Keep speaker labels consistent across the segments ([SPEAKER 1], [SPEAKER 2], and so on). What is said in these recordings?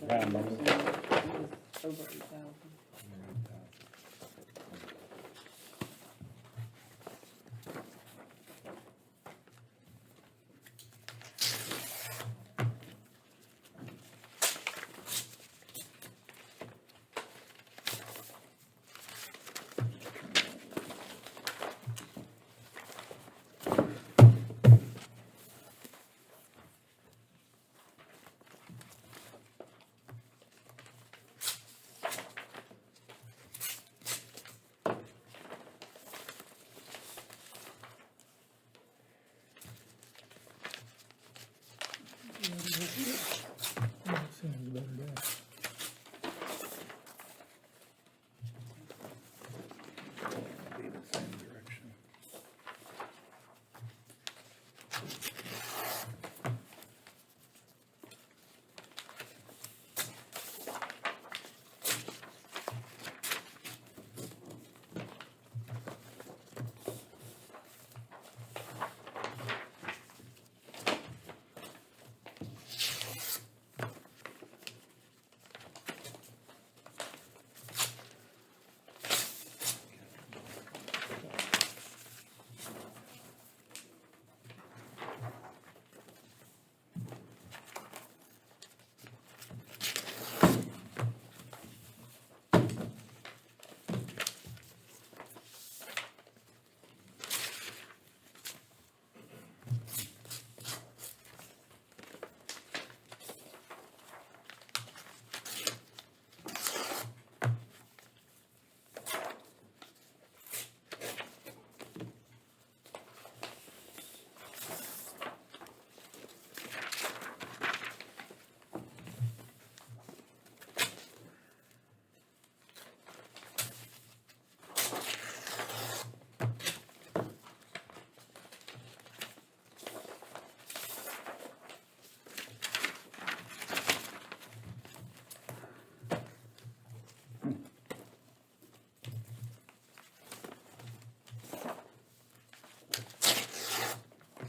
[SPEAKER 1] Round number.
[SPEAKER 2] It was over 8,000.
[SPEAKER 3] Sounds better now.
[SPEAKER 1] Be the same direction.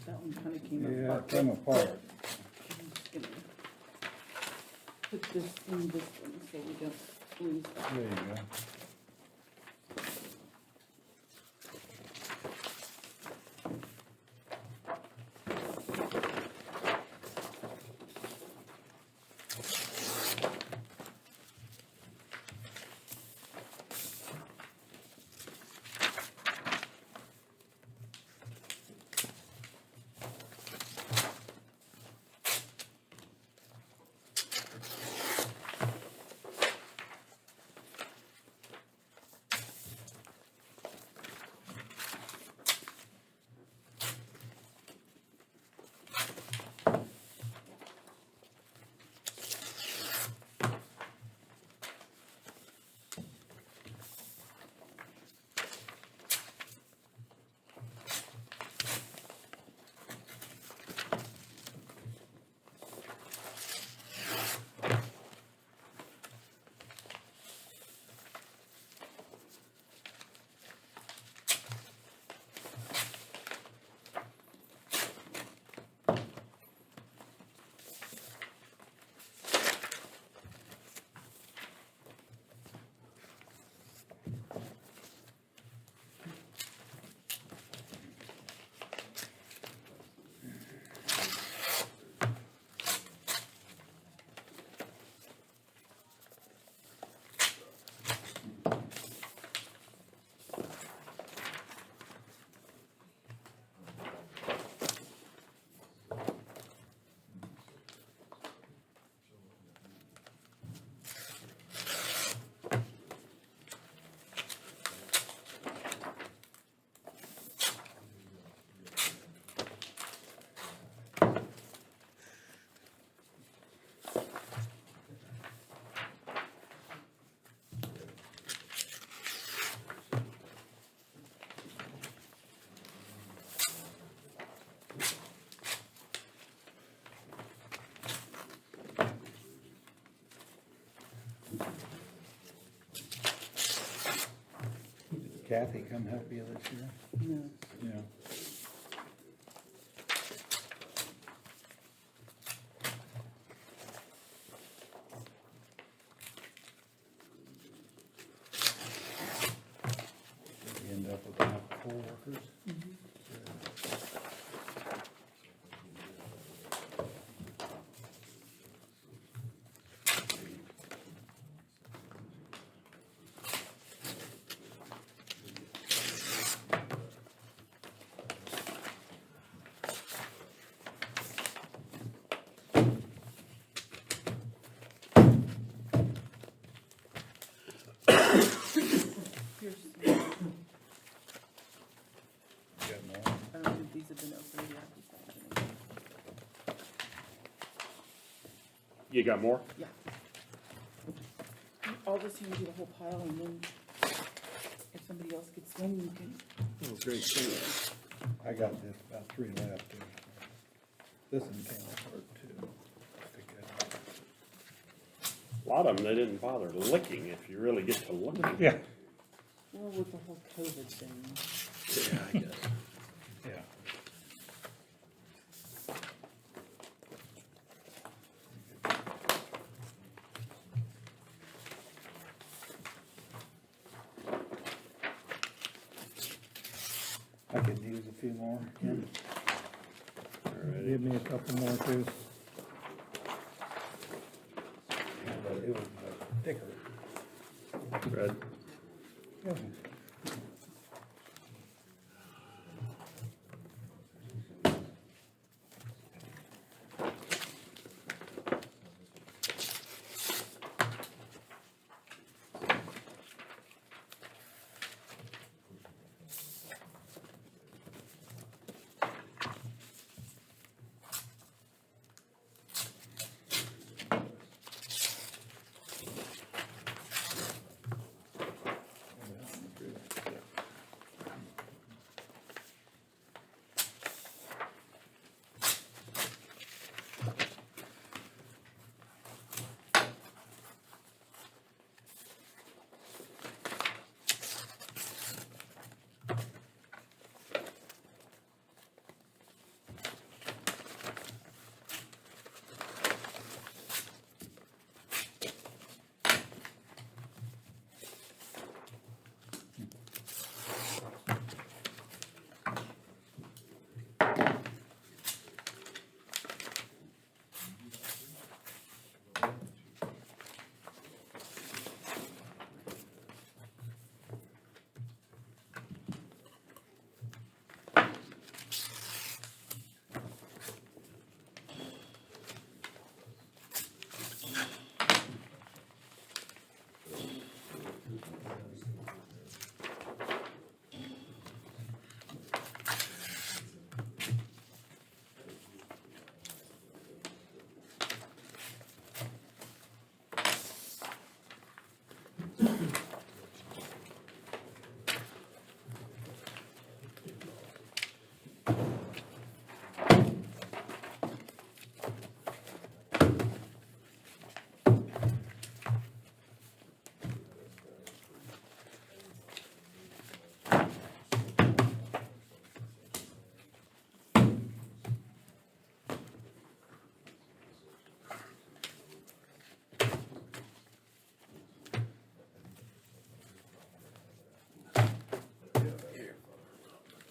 [SPEAKER 2] That one kind of came
[SPEAKER 1] Yeah, it
[SPEAKER 2] apart.
[SPEAKER 1] came apart.
[SPEAKER 2] I'm just gonna put this in this one so we don't lose that.
[SPEAKER 1] There you go. Kathy come help you this year?
[SPEAKER 2] No.
[SPEAKER 1] Yeah.
[SPEAKER 3] You got more?
[SPEAKER 2] Yeah. I'll just hand you the whole pile and then if somebody else gets one, you can.
[SPEAKER 3] Oh, great.
[SPEAKER 1] I got just about 3 left. This one came apart too.
[SPEAKER 3] A lot of them, they didn't bother licking if you really get to looking.
[SPEAKER 1] Yeah.
[SPEAKER 2] Well, with the whole COVID thing.
[SPEAKER 3] Yeah, I guess.
[SPEAKER 1] Yeah. I could use a few more. Ken.
[SPEAKER 3] Alrighty.
[SPEAKER 4] Give me a couple more too.
[SPEAKER 1] But it was thicker.
[SPEAKER 3] Red.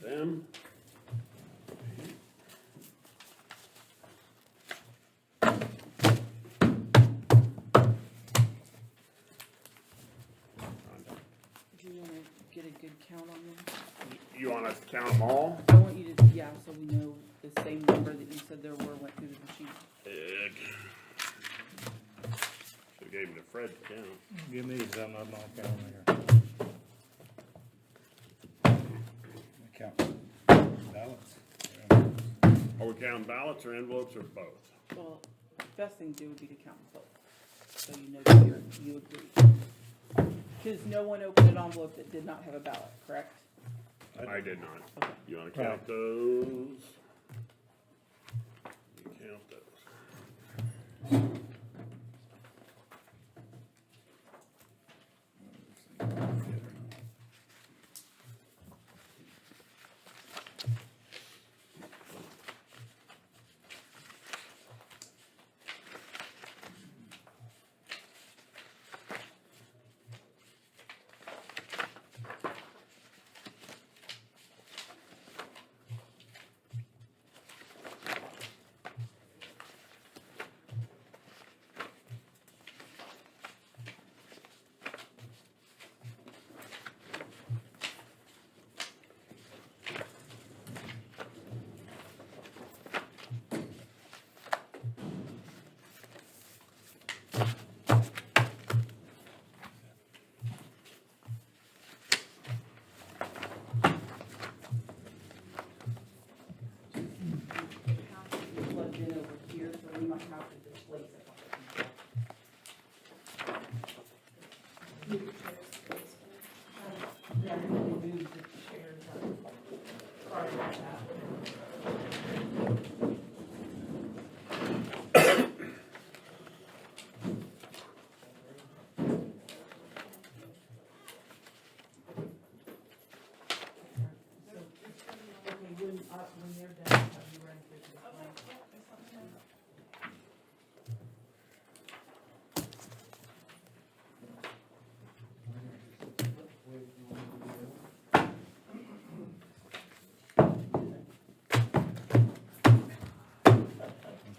[SPEAKER 3] Them.
[SPEAKER 2] Do you wanna get a good count on them?
[SPEAKER 3] You want us to count them all?
[SPEAKER 2] I want you to, yeah, so we know the same number that you said there were went through the machine.
[SPEAKER 3] Should've gave him to Fred to count.
[SPEAKER 4] Give me some of them, I'll count there.
[SPEAKER 1] Count ballots.
[SPEAKER 3] Are we counting ballots or envelopes or both?
[SPEAKER 2] Well, best thing to do would be to count both, so you know that you agree. Because no one opened an envelope that did not have a ballot, correct?
[SPEAKER 3] I did not.
[SPEAKER 2] Okay.
[SPEAKER 3] You wanna count those? You count those.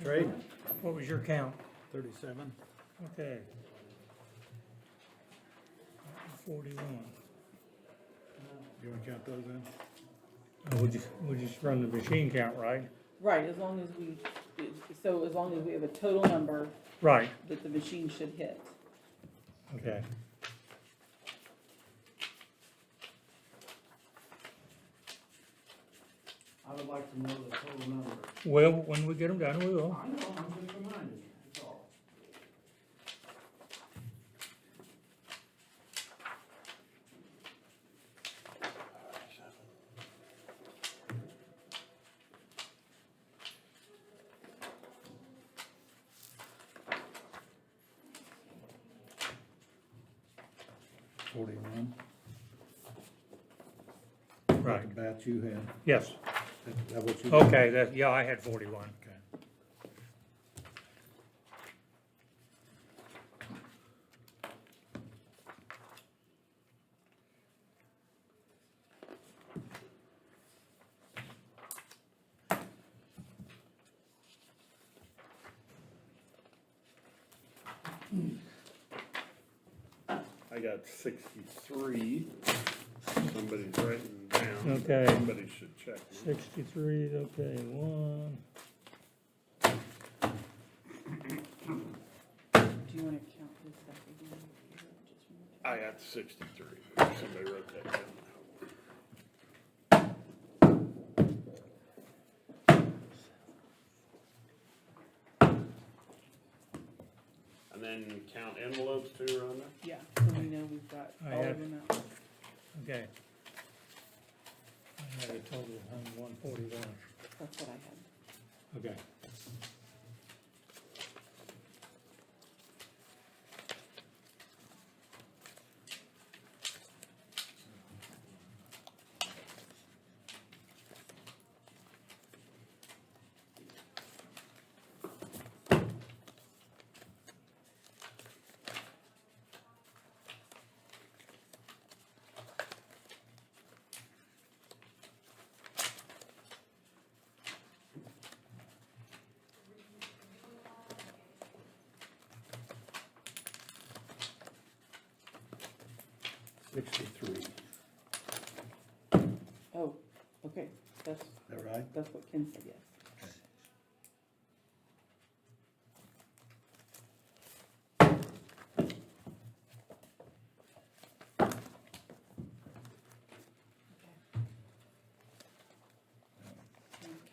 [SPEAKER 1] Trade,
[SPEAKER 4] What was your count?
[SPEAKER 1] 37.
[SPEAKER 4] Okay. 41.
[SPEAKER 1] You wanna count those in?
[SPEAKER 4] We just run the machine count, right?
[SPEAKER 2] Right, as long as we, so as long as we have a total number
[SPEAKER 4] Right,
[SPEAKER 2] that the machine should hit.
[SPEAKER 4] okay.
[SPEAKER 5] I would like to know the total number.
[SPEAKER 4] Well, when we get them done, we will.
[SPEAKER 5] I know, I'm just reminding you, that's all.
[SPEAKER 1] Forty-one.
[SPEAKER 4] Right,
[SPEAKER 1] The batch you had,
[SPEAKER 4] yes.
[SPEAKER 1] that what you? got?
[SPEAKER 4] Okay, that, yeah, I had 41.
[SPEAKER 1] Okay.
[SPEAKER 3] I got 63. Somebody's writing down.
[SPEAKER 4] Okay.
[SPEAKER 3] Somebody should check. me.
[SPEAKER 4] 63, okay, 1.
[SPEAKER 2] Do you wanna count this stuff again? Just
[SPEAKER 3] I got 63. Somebody wrote that down. And then count envelopes too, Rhonda?
[SPEAKER 2] Yeah, so we know we've got
[SPEAKER 4] I
[SPEAKER 2] all
[SPEAKER 4] have-
[SPEAKER 2] of them out.
[SPEAKER 4] Okay. I had a total of 141.
[SPEAKER 2] That's what I had.
[SPEAKER 4] Okay.
[SPEAKER 1] $63, is
[SPEAKER 2] Oh, okay, that's
[SPEAKER 1] that right?
[SPEAKER 2] what Ken said, yes.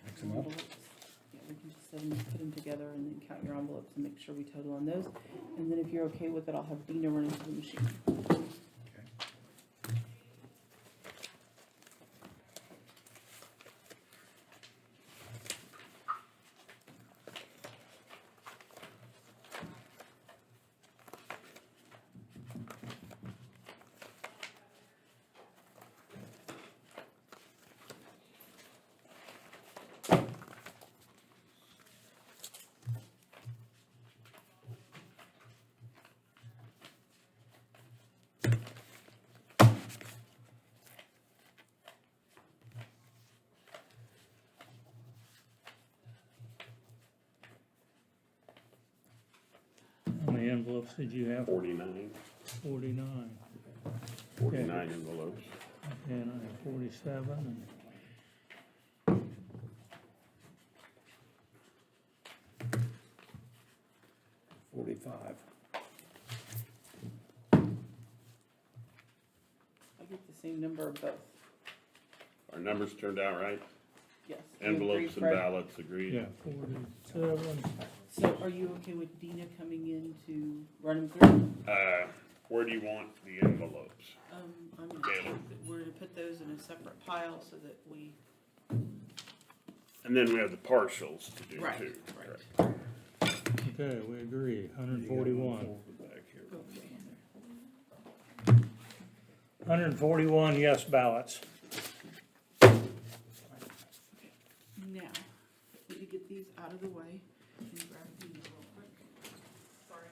[SPEAKER 1] Mix 'em up?
[SPEAKER 2] Yeah, we can just put them together and then count your envelopes and make sure we total on those. And then if you're okay with it, I'll have Dina run into the machine.
[SPEAKER 1] Okay.
[SPEAKER 4] How many envelopes did you have?
[SPEAKER 3] 49.
[SPEAKER 4] 49.
[SPEAKER 3] 49 envelopes.
[SPEAKER 4] Okay, and I have 47. And
[SPEAKER 1] 45.
[SPEAKER 2] I get the same number of both,
[SPEAKER 3] Our numbers turned out right?
[SPEAKER 2] yes. You agree,
[SPEAKER 3] Envelopes and
[SPEAKER 2] Fred?
[SPEAKER 3] ballots agreed?
[SPEAKER 4] yeah, 47.
[SPEAKER 2] So are you okay with Dina coming in to run them through?
[SPEAKER 3] Where do you want the envelopes?
[SPEAKER 2] I'm gonna, we're gonna put those in a separate pile so that we.
[SPEAKER 3] And then we have the partials to do
[SPEAKER 2] Right,
[SPEAKER 3] too.
[SPEAKER 2] right.
[SPEAKER 4] Okay, we agree, 141.
[SPEAKER 3] Back here.
[SPEAKER 2] Okay.
[SPEAKER 4] 141 yes ballots.
[SPEAKER 2] Now, need to get these out of the way and grab Dina real quick. Sorry.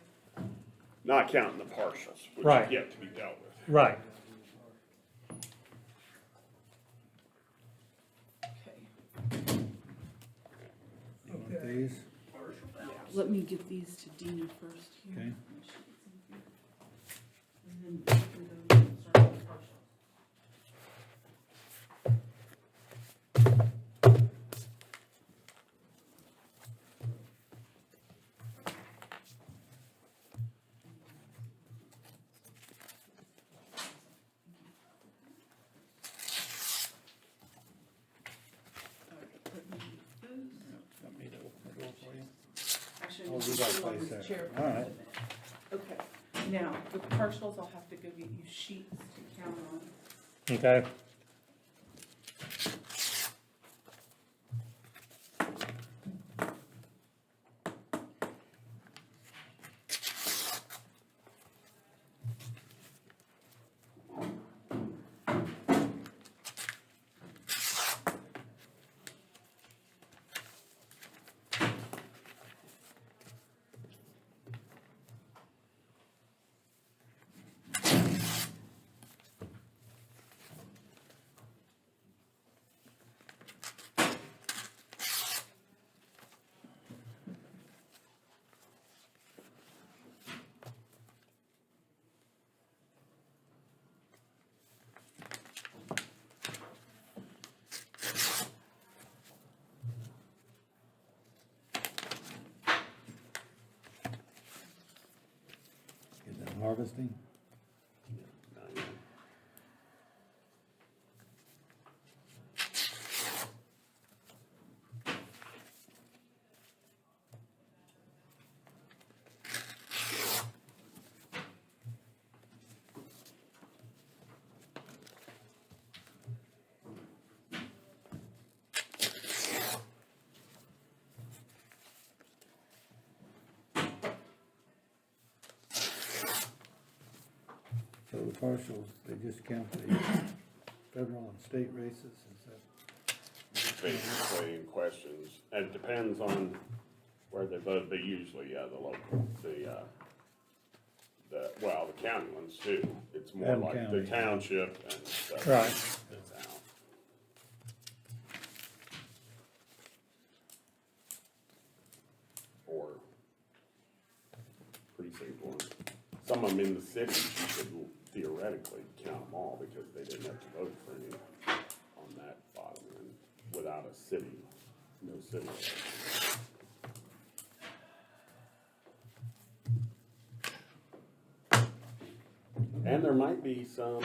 [SPEAKER 3] Not counting the partials, which
[SPEAKER 4] Right.
[SPEAKER 3] have yet to be dealt with.
[SPEAKER 4] Right.
[SPEAKER 2] Okay.
[SPEAKER 1] You want these?
[SPEAKER 2] let me get these to Dina first here.
[SPEAKER 1] Okay.
[SPEAKER 2] And then we can go and start with the partials.
[SPEAKER 1] Want me to open the door for you?
[SPEAKER 2] Actually,
[SPEAKER 1] Oh,
[SPEAKER 2] we
[SPEAKER 1] you
[SPEAKER 2] can
[SPEAKER 1] got
[SPEAKER 2] put it on
[SPEAKER 1] place
[SPEAKER 2] this
[SPEAKER 1] there.
[SPEAKER 2] chair for
[SPEAKER 1] All
[SPEAKER 2] a
[SPEAKER 1] right.
[SPEAKER 2] minute. Okay, now, the partials, I'll have to go get you sheets to count on.
[SPEAKER 4] Okay.
[SPEAKER 1] Get done harvesting? So the partials, they just count the federal and state races, is that?
[SPEAKER 3] Basically in questions, and it depends on where they vote, but usually, yeah, the local, well, the county ones too. It's more
[SPEAKER 1] And
[SPEAKER 3] like
[SPEAKER 1] county.
[SPEAKER 3] the township and stuff.
[SPEAKER 4] Right.
[SPEAKER 3] It's out. Or precinct one. Some of them in the cities, you could theoretically count them all because they didn't have to vote for any on that bottom end without a city, no city. And there might be some,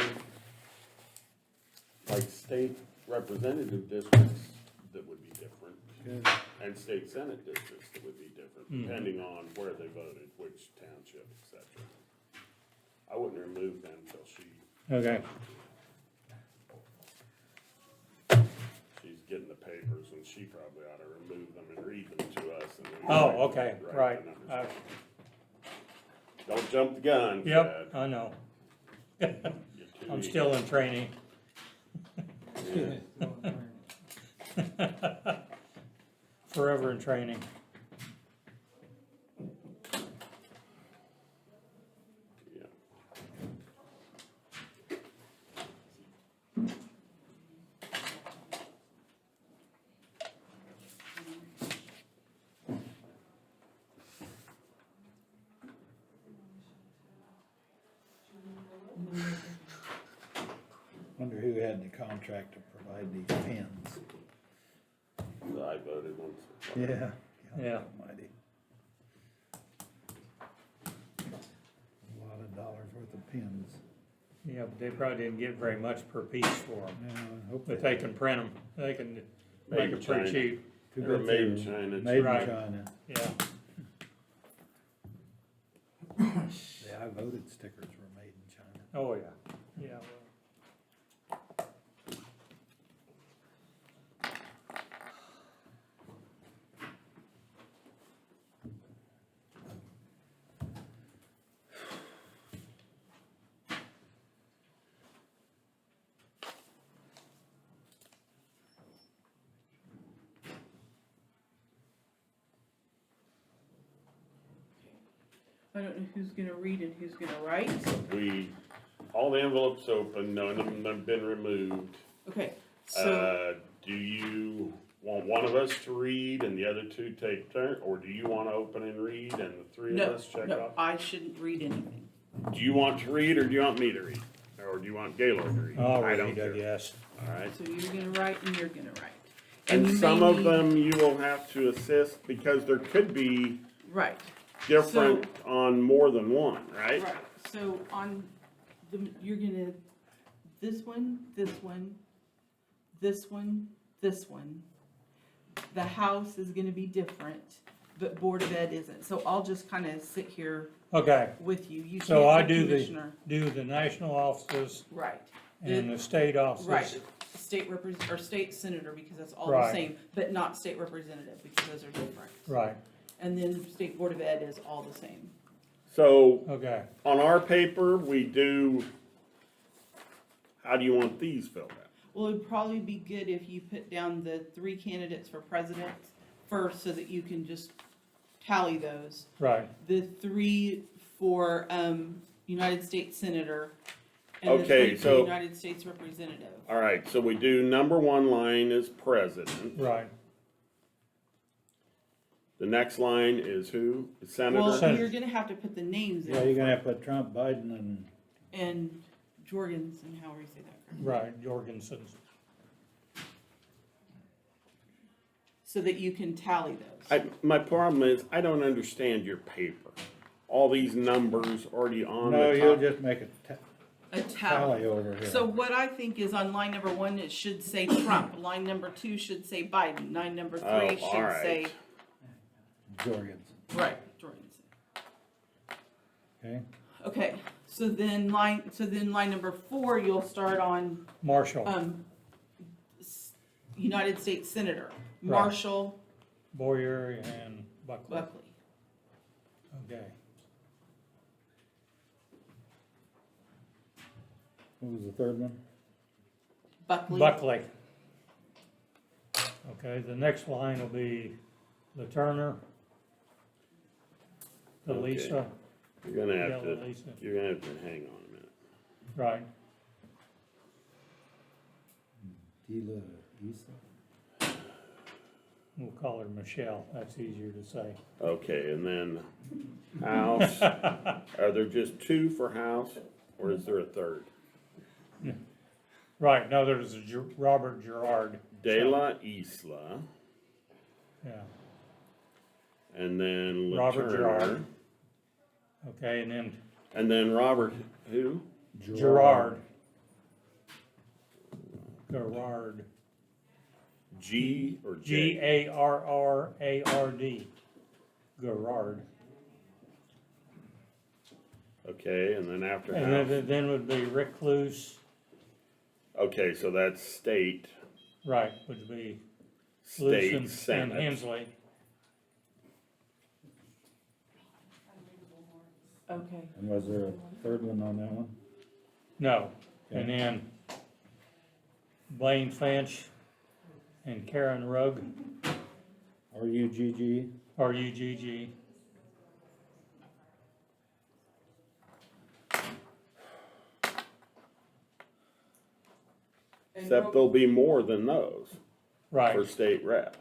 [SPEAKER 3] like state representative districts that would be different.
[SPEAKER 1] Good.
[SPEAKER 3] And state senate districts that would be different, depending on where they voted, which township, et cetera. I wouldn't remove them till
[SPEAKER 4] Okay.
[SPEAKER 3] she's getting the papers, and she probably ought to remove them and read them to us. And then
[SPEAKER 4] Oh,
[SPEAKER 3] write-
[SPEAKER 4] okay,
[SPEAKER 3] write
[SPEAKER 4] right.
[SPEAKER 3] the numbers. Don't jump the gun,
[SPEAKER 4] Yep,
[SPEAKER 3] Fred.
[SPEAKER 4] I know.
[SPEAKER 3] You're too
[SPEAKER 4] I'm
[SPEAKER 3] eager.
[SPEAKER 4] still in training.
[SPEAKER 3] Yeah.
[SPEAKER 4] Forever in training.
[SPEAKER 3] Yeah.
[SPEAKER 1] Wonder who had the contract to provide these pins?
[SPEAKER 3] I voted once.
[SPEAKER 1] Yeah.
[SPEAKER 4] Yeah.
[SPEAKER 1] Almighty. A lot of dollars worth of pins.
[SPEAKER 4] Yeah, but they probably didn't get very much per piece for them.
[SPEAKER 1] Yeah, I hope
[SPEAKER 4] But they can print them. They can
[SPEAKER 3] Made
[SPEAKER 4] make
[SPEAKER 3] in
[SPEAKER 4] it pretty
[SPEAKER 3] China.
[SPEAKER 4] cheap.
[SPEAKER 1] Too
[SPEAKER 3] They're
[SPEAKER 1] bad
[SPEAKER 3] made in
[SPEAKER 1] they were
[SPEAKER 3] China.
[SPEAKER 1] Made in
[SPEAKER 4] Right.
[SPEAKER 1] China.
[SPEAKER 4] Yeah.
[SPEAKER 1] Yeah, I voted stickers were made in China.
[SPEAKER 4] Oh, yeah. Yeah.
[SPEAKER 2] I don't know who's gonna read and who's gonna write.
[SPEAKER 3] All the envelopes open, none of them have been removed.
[SPEAKER 2] Okay, so,
[SPEAKER 3] Do you want one of us to read and the other two take turn, or do you wanna open and read and the three of
[SPEAKER 2] No,
[SPEAKER 3] us check
[SPEAKER 2] no,
[SPEAKER 3] off?
[SPEAKER 2] I shouldn't read anything.
[SPEAKER 3] Do you want to read or do you want me to read? Or do you want Gaylord to read?
[SPEAKER 4] I'll
[SPEAKER 3] I don't
[SPEAKER 4] read, I
[SPEAKER 3] care.
[SPEAKER 4] guess.
[SPEAKER 3] Alright,
[SPEAKER 2] So you're gonna write and you're gonna write.
[SPEAKER 3] and
[SPEAKER 2] you may
[SPEAKER 3] some of
[SPEAKER 2] need-
[SPEAKER 3] them you will have to assist because there could be
[SPEAKER 2] Right,
[SPEAKER 3] different on more than one, right?
[SPEAKER 2] right. So on the, you're gonna, this one, this one, this one, this one. The house is gonna be different, but Board of Ed isn't. So I'll just kinda sit here
[SPEAKER 4] Okay,
[SPEAKER 2] with you. You
[SPEAKER 4] so
[SPEAKER 2] can't
[SPEAKER 4] I
[SPEAKER 2] be
[SPEAKER 4] do
[SPEAKER 2] commissioner.
[SPEAKER 4] the national offices
[SPEAKER 2] Right.
[SPEAKER 4] and the state offices.
[SPEAKER 2] Right, state or state senator, because that's all the
[SPEAKER 4] Right.
[SPEAKER 2] same, but not state representative, because those are different.
[SPEAKER 4] Right,
[SPEAKER 2] And then state board of ed is all the same.
[SPEAKER 3] So
[SPEAKER 4] okay.
[SPEAKER 3] on our paper, we do, how do you want these filled out?
[SPEAKER 2] Well, it'd probably be good if you put down the 3 candidates for president first, so that you can just tally those.
[SPEAKER 4] Right,
[SPEAKER 2] The 3 for, United States senator, and the
[SPEAKER 3] Okay,
[SPEAKER 2] 3 for
[SPEAKER 3] so-
[SPEAKER 2] United States representative.
[SPEAKER 3] Alright, so we do number one line is president.
[SPEAKER 4] right.
[SPEAKER 3] The next line is who? Senator?
[SPEAKER 2] Well,
[SPEAKER 4] Senator.
[SPEAKER 2] you're gonna have to put the names
[SPEAKER 1] Yeah,
[SPEAKER 2] in,
[SPEAKER 1] you're gonna have to put Trump, Biden,
[SPEAKER 2] and Jorgensen, however you say that.
[SPEAKER 4] Right, Jorgensen's.
[SPEAKER 2] So that you can tally those.
[SPEAKER 3] My problem is, I don't understand your paper. All these numbers already on
[SPEAKER 1] no,
[SPEAKER 3] the
[SPEAKER 1] you'll
[SPEAKER 3] top.
[SPEAKER 1] just make a
[SPEAKER 2] A
[SPEAKER 1] tally
[SPEAKER 2] tally.
[SPEAKER 1] over here.
[SPEAKER 2] So what I think is on line number 1, it should say Trump. Line number 2 should say Biden. Line number 3
[SPEAKER 3] Oh,
[SPEAKER 2] should
[SPEAKER 3] alright.
[SPEAKER 2] say,
[SPEAKER 1] Jorgensen,
[SPEAKER 2] right, Jorgensen.
[SPEAKER 1] okay?
[SPEAKER 2] Okay, so then line number 4, you'll start on,
[SPEAKER 4] Marshall,
[SPEAKER 2] United States Senator,
[SPEAKER 4] Right.
[SPEAKER 2] Marshall
[SPEAKER 4] Boyer, and Buckley.
[SPEAKER 2] Buckley.
[SPEAKER 4] Okay,
[SPEAKER 1] What was the third one?
[SPEAKER 2] Buckley.
[SPEAKER 4] Buckley. Okay, the next line will be the Turner, the
[SPEAKER 3] Okay.
[SPEAKER 4] Lisa,
[SPEAKER 3] You're gonna
[SPEAKER 4] yeah,
[SPEAKER 3] have
[SPEAKER 4] the
[SPEAKER 3] to,
[SPEAKER 4] Lisa,
[SPEAKER 3] you're gonna have to hang on a minute.
[SPEAKER 4] right.
[SPEAKER 1] Dela Issa?
[SPEAKER 4] We'll call her Michelle, that's easier to say.
[SPEAKER 3] Okay, and then House, are there just 2 for House, or is there a third?
[SPEAKER 4] Right, no, there's a Robert Gerard,
[SPEAKER 3] De La Isla,
[SPEAKER 4] yeah,
[SPEAKER 3] and then
[SPEAKER 4] Robert
[SPEAKER 3] Latour,
[SPEAKER 4] Gerard. Okay, and then
[SPEAKER 3] Robert, who?
[SPEAKER 4] Gerard. Gerard,
[SPEAKER 3] G or J?
[SPEAKER 4] Garrard, Gerard.
[SPEAKER 3] Okay, and then after
[SPEAKER 4] And
[SPEAKER 3] House,
[SPEAKER 4] then would be Rick Luce,
[SPEAKER 3] okay, so that's state,
[SPEAKER 4] right, would be Luce
[SPEAKER 3] state
[SPEAKER 4] and
[SPEAKER 3] senate.
[SPEAKER 4] Hensley.
[SPEAKER 2] Okay.
[SPEAKER 1] And was there a third one on that one?
[SPEAKER 4] No, and then Blaine Finch and Karen Rugg,
[SPEAKER 1] RUGG?
[SPEAKER 4] RUGG.
[SPEAKER 3] Except there'll be more than those
[SPEAKER 4] Right,
[SPEAKER 3] for state rep.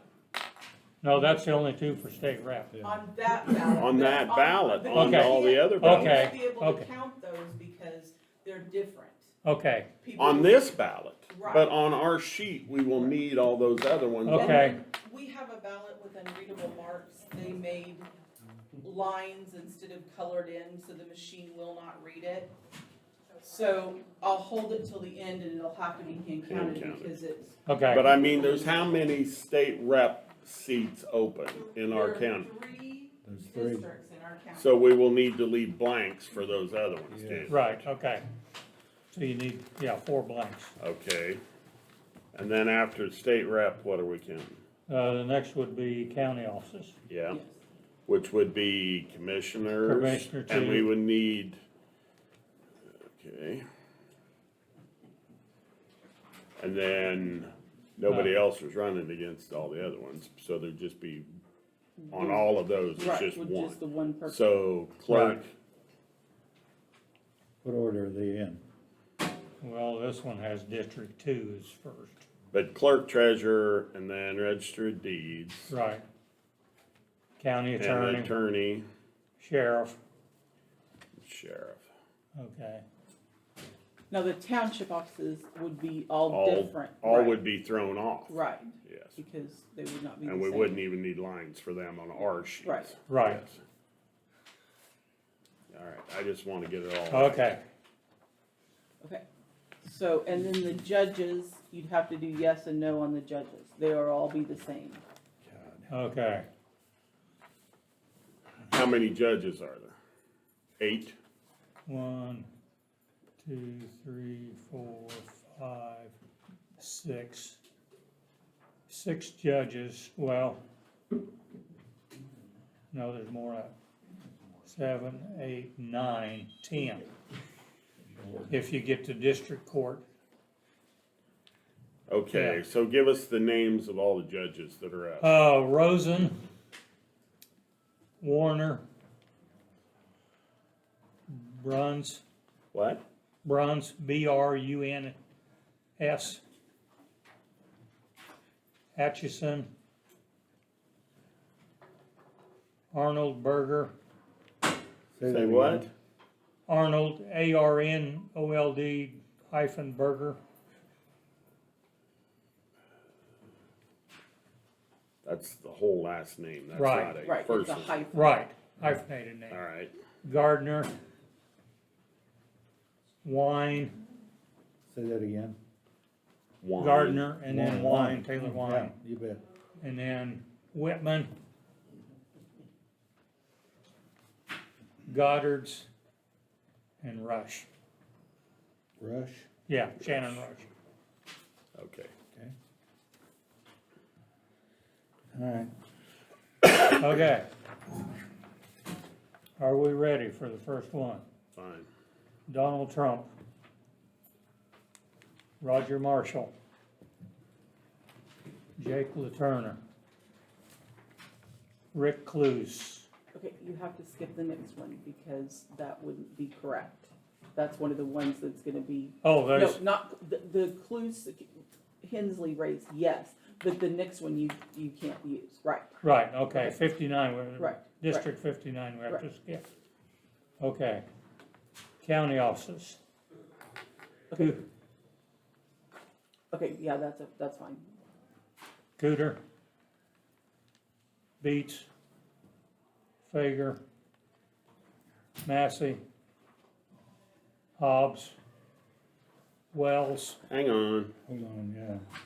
[SPEAKER 4] no, that's the only 2 for state rep.
[SPEAKER 2] On that ballot.
[SPEAKER 3] On that ballot,
[SPEAKER 2] but
[SPEAKER 3] on
[SPEAKER 2] you
[SPEAKER 4] all
[SPEAKER 3] the
[SPEAKER 2] can't-
[SPEAKER 3] other
[SPEAKER 2] you
[SPEAKER 3] ballots.
[SPEAKER 2] won't
[SPEAKER 4] Okay,
[SPEAKER 2] be able to
[SPEAKER 4] okay.
[SPEAKER 2] count those because they're different.
[SPEAKER 4] Okay,
[SPEAKER 2] People-
[SPEAKER 3] On this ballot,
[SPEAKER 2] Right.
[SPEAKER 3] but on our sheet, we will need all those other ones. on
[SPEAKER 4] Okay.
[SPEAKER 2] And then we have a ballot with unreadable marks. They made lines instead of colored in, so the machine will not read it. So I'll hold it till the end and it'll have to be hand counted
[SPEAKER 3] Hand-counted.
[SPEAKER 2] because it's.
[SPEAKER 4] okay.
[SPEAKER 3] But I mean, there's how many state rep seats open in our
[SPEAKER 2] There are
[SPEAKER 3] county?
[SPEAKER 2] 3
[SPEAKER 1] There's 3.
[SPEAKER 2] districts in our county.
[SPEAKER 3] So we will need to leave blanks for those other ones too.
[SPEAKER 4] Right, okay. So you need, 4 blanks.
[SPEAKER 3] Okay. And then after state rep, what are we counting?
[SPEAKER 4] The next would be county offices.
[SPEAKER 3] Yeah,
[SPEAKER 2] Yes.
[SPEAKER 3] which would be commissioners.
[SPEAKER 4] Commissioner
[SPEAKER 3] And we
[SPEAKER 4] two.
[SPEAKER 3] would need, okay. And then nobody else was running against all the other ones, so there'd just be, on all of those, it's
[SPEAKER 2] Right,
[SPEAKER 3] just
[SPEAKER 2] with
[SPEAKER 3] one.
[SPEAKER 2] just the one person.
[SPEAKER 3] So clerk,
[SPEAKER 4] Right.
[SPEAKER 1] What order are they in?
[SPEAKER 4] Well, this one has District 2 is first.
[SPEAKER 3] But clerk, treasurer, and then register of deeds.
[SPEAKER 4] right. County
[SPEAKER 3] And
[SPEAKER 4] attorney,
[SPEAKER 3] attorney,
[SPEAKER 4] sheriff,
[SPEAKER 3] sheriff.
[SPEAKER 4] okay.
[SPEAKER 2] Now, the township offices would be all
[SPEAKER 3] All,
[SPEAKER 2] different.
[SPEAKER 3] all
[SPEAKER 2] right,
[SPEAKER 3] would be thrown off.
[SPEAKER 2] Right,
[SPEAKER 3] Yes.
[SPEAKER 2] because they would not be the
[SPEAKER 3] And
[SPEAKER 2] same.
[SPEAKER 3] we wouldn't even need lines for them on our sheets.
[SPEAKER 2] Right.
[SPEAKER 4] Right.
[SPEAKER 3] Yes. All right, I just wanna get it all.
[SPEAKER 4] Okay,
[SPEAKER 2] Okay, so, and then the judges, you'd have to do yes and no on the judges. They are all be the same.
[SPEAKER 4] okay.
[SPEAKER 3] How many judges are there? 8?
[SPEAKER 4] 1, 2, 3, 4, 5, 6. 6 judges, well, no, there's more, 7, 8, 9, 10. If you get to district court,
[SPEAKER 3] Okay,
[SPEAKER 4] Yeah.
[SPEAKER 3] so give us the names of all the judges that are up.
[SPEAKER 4] Rosen, Warner, Bruns,
[SPEAKER 3] What?
[SPEAKER 4] Bruns, Bruns, Atchison, Arnold Berger,
[SPEAKER 3] Say
[SPEAKER 1] that
[SPEAKER 3] what?
[SPEAKER 1] again.
[SPEAKER 4] Arnold, ARNOLD hyphen Berger,
[SPEAKER 3] That's the whole last name, that's
[SPEAKER 4] Right.
[SPEAKER 3] not a
[SPEAKER 2] Right, it's a
[SPEAKER 3] person.
[SPEAKER 2] hyphen.
[SPEAKER 4] right, hyphenated name.
[SPEAKER 3] Alright,
[SPEAKER 4] Gardner, Wine,
[SPEAKER 1] Say that again.
[SPEAKER 3] Wine.
[SPEAKER 4] Gardner, and then Wine, Taylor
[SPEAKER 1] Yeah,
[SPEAKER 4] Wine,
[SPEAKER 1] you bet.
[SPEAKER 4] and then Whitman, Goddard's, and Rush.
[SPEAKER 1] Rush,
[SPEAKER 4] Yeah, Shannon Rush.
[SPEAKER 3] Okay,
[SPEAKER 1] okay. All right,
[SPEAKER 4] Okay. Are we ready for the first one?
[SPEAKER 3] fine.
[SPEAKER 4] Donald Trump, Roger Marshall, Jake LaTurner, Rick Cluse.
[SPEAKER 2] Okay, you have to skip the next one because that wouldn't be correct. That's one of the ones that's gonna be,
[SPEAKER 4] Oh,
[SPEAKER 2] no,
[SPEAKER 4] there's,
[SPEAKER 2] not, the clues, Hensley raised, yes, but the next one you can't use, right?
[SPEAKER 4] right, okay, 59,
[SPEAKER 2] Right,
[SPEAKER 4] District 59, we have
[SPEAKER 2] Right.
[SPEAKER 4] to skip. Okay. County offices.
[SPEAKER 2] Okay. Okay, yeah, that's fine.
[SPEAKER 4] Cooter, Beats, Fager, Massey, Hobbs, Wells,
[SPEAKER 3] Hang on,
[SPEAKER 1] hold on, yeah.